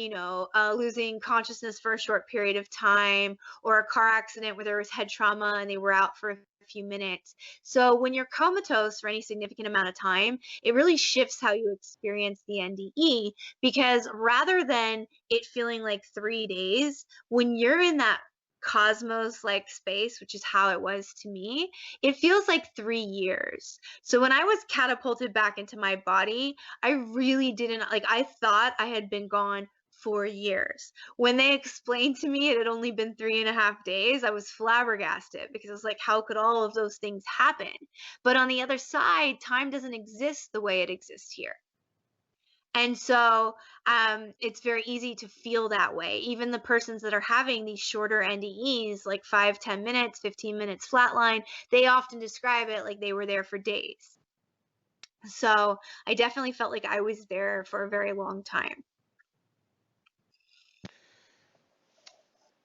losing consciousness for a short period of time or a car accident where there was head trauma and they were out for a few minutes. So when you're comatose for any significant amount of time, it really shifts how you experience the NDE because rather than it feeling like 3 days, when you're in that cosmos like space, which is how it was to me, it feels like 3 years. So when I was catapulted back into my body, I really didn't like, I thought I had been gone for years. When they explained to me it had only been 3.5 days, I was flabbergasted because I was like, how could all of those things happen? But on the other side, time doesn't exist the way it exists here. And so it's very easy to feel that way. Even the persons that are having these shorter NDEs, like 5, 10 minutes, 15 minutes flatline, they often describe it like they were there for days. So I definitely felt like I was there for a very long time.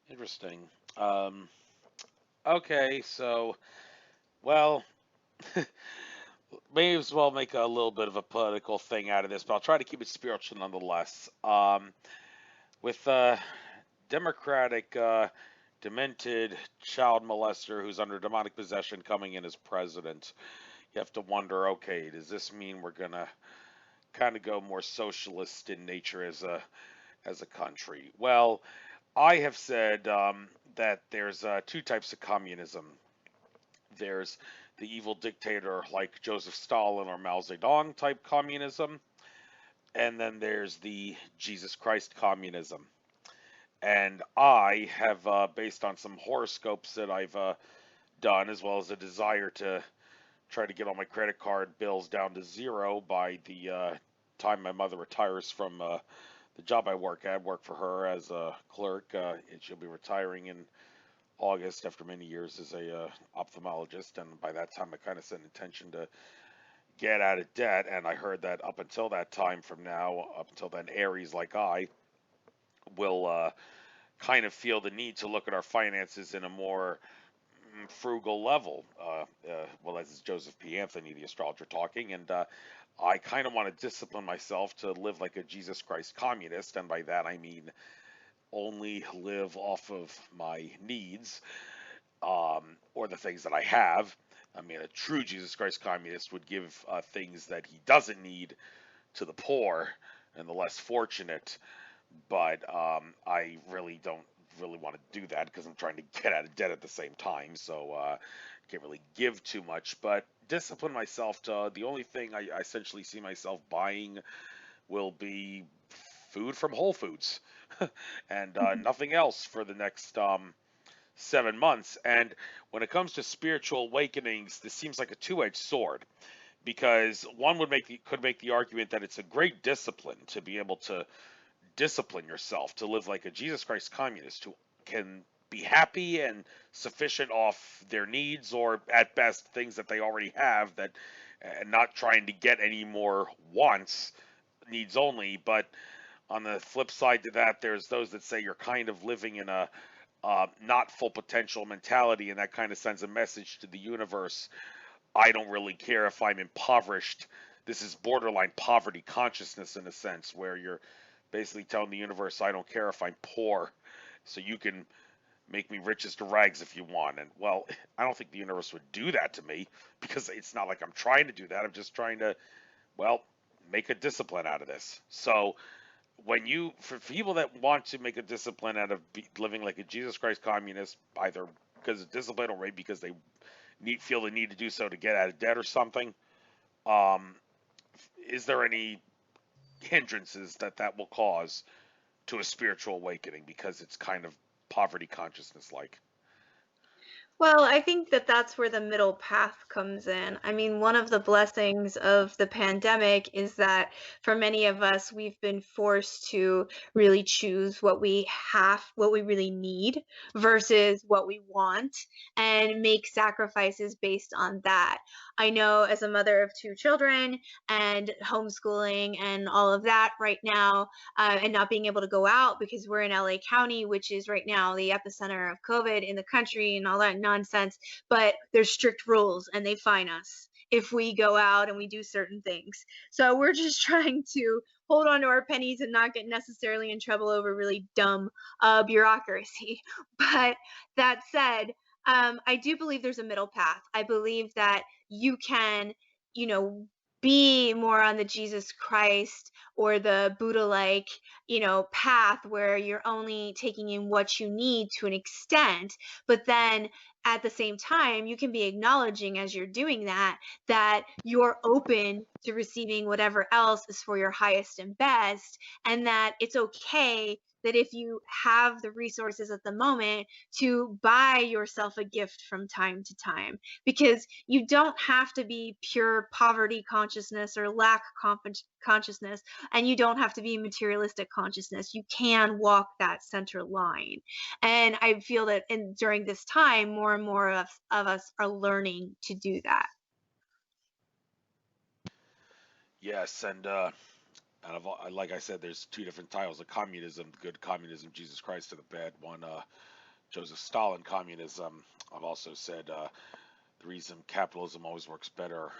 Interesting. Okay, so well, may as well make a little bit of a political thing out of this, but I'll try to keep it spiritual nonetheless. With Democratic demented child molester who's under demonic possession coming in as president, you have to wonder, okay, does this mean we're gonna kind of go more socialist in nature as a country? Well, I have said that there's two types of communism. There's the evil dictator like Joseph Stalin or Mao Zedong type communism, and then there's the Jesus Christ communism. And I have, based on some horoscopes that I've done, as well as a desire to try to get all my credit card bills down to zero by the time my mother retires from the job I work for her as a clerk, and she'll be retiring in August after many years as a ophthalmologist. And by that time, I kind of set an intention to get out of debt. And I heard that up until that time, from now up until then, Aries like I will kind of feel the need to look at our finances in a more frugal level. Well, this is Joseph P. Anthony, the astrologer, talking, and I kind of want to discipline myself to live like a Jesus Christ communist, and by that I mean only live off of my needs, or the things that I have. I mean, a true Jesus Christ communist would give things that he doesn't need to the poor and the less fortunate, but I really don't really want to do that because I'm trying to get out of debt at the same time, so can't really give too much. But discipline myself to the only thing I essentially see myself buying will be food from Whole Foods and nothing else for the next 7 months. And when it comes to spiritual awakenings, this seems like a two-edged sword because one could make the argument that it's a great discipline to be able to discipline yourself to live like a Jesus Christ communist who can be happy and sufficient off their needs or at best things that they already have, that and not trying to get any more wants, needs only. But on the flip side to that, there's those that say you're kind of living in a not full potential mentality, and that kind of sends a message to the universe. I don't really care if I'm impoverished. This is borderline poverty consciousness in a sense, where you're basically telling the universe, I don't care if I'm poor, so you can make me rich as to rags if you want. And well, I don't think the universe would do that to me because it's not like I'm trying to do that. I'm just trying to, well, make a discipline out of this. So when you, for people that want to make a discipline out of living like a Jesus Christ communist, either because of discipline or maybe because they feel the need to do so to get out of debt or something, um, is there any hindrances that will cause to a spiritual awakening because it's kind of poverty consciousness like? Well, I think that that's where the middle path comes in. I mean, one of the blessings of the pandemic is that for many of us, we've been forced to really choose what we really need versus what we want, and make sacrifices based on that. I know as a mother of two children and homeschooling and all of that right now, and not being able to go out because we're in LA County, which is right now the epicenter of COVID in the country and all that nonsense. But there's strict rules and they fine us if we go out and we do certain things. So we're just trying to hold on to our pennies and not get necessarily in trouble over really dumb bureaucracy. But that said, I do believe there's a middle path. I believe that you can, you know, be more on the Jesus Christ or the Buddha like, path where you're only taking in what you need to an extent, but then at the same time, you can be acknowledging as you're doing that, that you're open to receiving whatever else is for your highest and best, and that it's okay that if you have the resources at the moment to buy yourself a gift from time to time, because you don't have to be pure poverty consciousness or lack consciousness, and you don't have to be materialistic consciousness. You can walk that center line. And I feel that during this time, more and more of us are learning to do that. Yes, and like I said, there's two different titles of communism: the good communism, Jesus Christ, and the bad one, Joseph Stalin communism. I've also said the reason capitalism always works better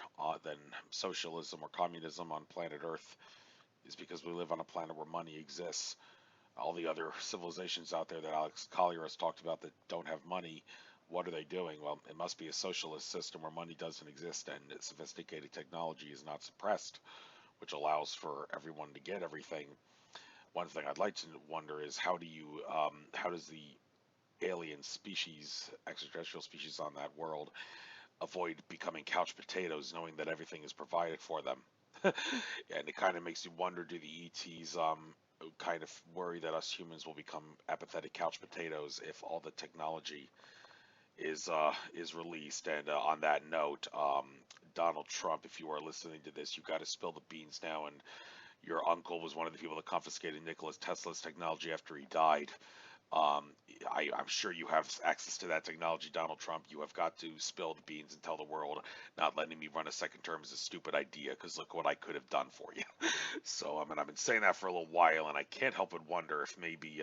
than socialism or communism on planet Earth is because we live on a planet where money exists. All the other civilizations out there that Alex Collier has talked about that don't have money, what are they doing? Well, it must be a socialist system where money doesn't exist and sophisticated technology is not suppressed, which allows for everyone to get everything. One thing I'd like to wonder is how does the alien species, extraterrestrial species on that world, avoid becoming couch potatoes, knowing that everything is provided for them? And it kind of makes you wonder: do the ETs kind of worry that us humans will become apathetic couch potatoes if all the technology is released? And on that note, Donald Trump, if you are listening to this, you got to spill the beans now and your uncle was one of the people that confiscated Nikola Tesla's technology after he died. Um, I'm sure you have access to that technology, Donald Trump. You have got to spill the beans and tell the world not letting me run a second term is a stupid idea because look what I could have done for you. So, I mean, I've been saying that for a little while, and I can't help but wonder if maybe,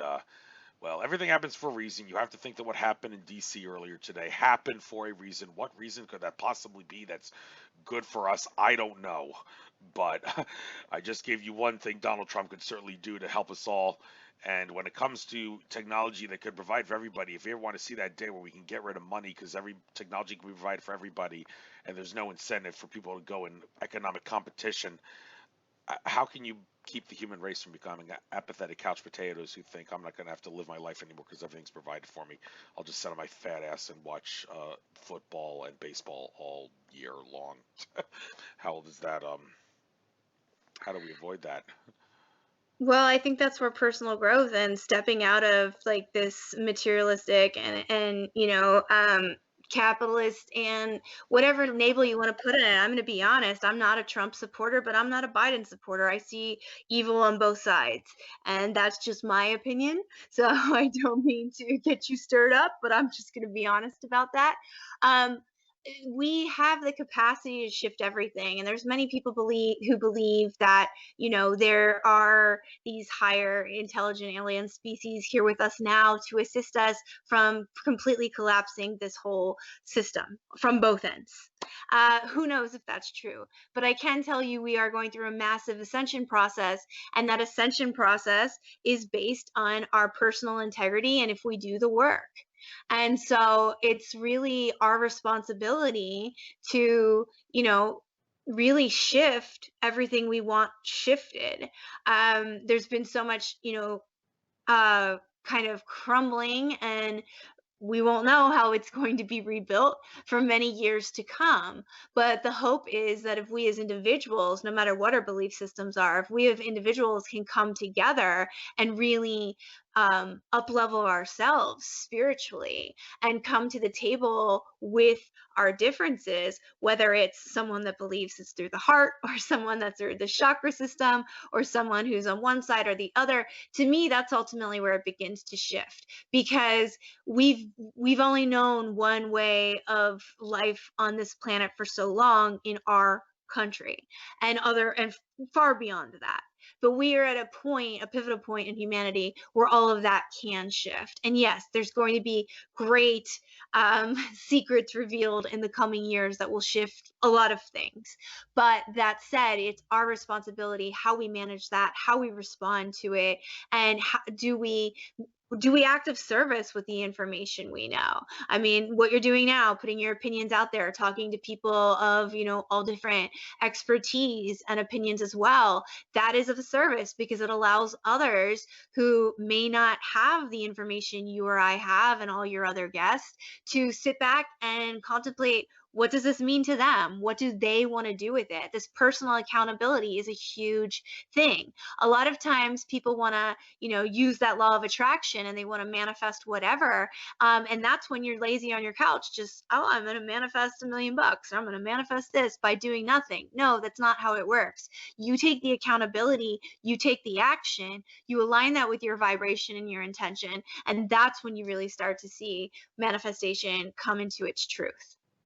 well, everything happens for a reason. You have to think that what happened in DC earlier today happened for a reason. What reason could that possibly be that's good for us? I don't know. But I just gave you one thing Donald Trump could certainly do to help us all. And when it comes to technology that could provide for everybody, if you ever want to see that day where we can get rid of money because every technology can be provided for everybody and there's no incentive for people to go in economic competition, how can you keep the human race from becoming apathetic couch potatoes who think I'm not going to have to live my life anymore because everything's provided for me? I'll just sit on my fat ass and watch football and baseball all year long. How old is that? How do we avoid that? Well, I think that's where personal growth and stepping out of like this materialistic and capitalist and whatever label you want to put in it. I'm going to be honest. I'm not a Trump supporter, but I'm not a Biden supporter. I see evil on both sides, and that's just my opinion. So I don't mean to get you stirred up, but I'm just going to be honest about that. Um, we have the capacity to shift everything, and there's many people who believe that there are these higher intelligent alien species here with us now to assist us from completely collapsing this whole system from both ends. Who knows if that's true, but I can tell you we are going through a massive ascension process, and that ascension process is based on our personal integrity and if we do the work. And so it's really our responsibility to, really shift everything we want shifted. There's been so much, uh, kind of crumbling, and we won't know how it's going to be rebuilt for many years to come. But the hope is that if we as individuals, no matter what our belief systems are, if we as individuals can come together and really up level ourselves spiritually and come to the table with our differences, whether it's someone that believes it's through the heart or someone that's through the chakra system or someone who's on one side or the other, to me, that's ultimately where it begins to shift, because we've only known one way of life on this planet for so long in our country and far beyond that. But we are at a point, a pivotal point in humanity where all of that can shift. And yes, there's going to be great secrets revealed in the coming years that will shift a lot of things. But that said, it's our responsibility how we manage that, how we respond to it, and how, do we act of service with the information we know? I mean, what you're doing now, putting your opinions out there, talking to people of, all different expertise and opinions as well, that is of service because it allows others who may not have the information you or I have and all your other guests to sit back and contemplate, what does this mean to them? What do they want to do with it? This personal accountability is a huge thing. A lot of times people want to, use that law of attraction and they want to manifest whatever. And that's when you're lazy on your couch, just, oh, I'm going to manifest $1 million, or I'm going to manifest this by doing nothing. No, that's not how it works. You take the accountability, you take the action, you align that with your vibration and your intention. And that's when you really start to see manifestation come into its truth.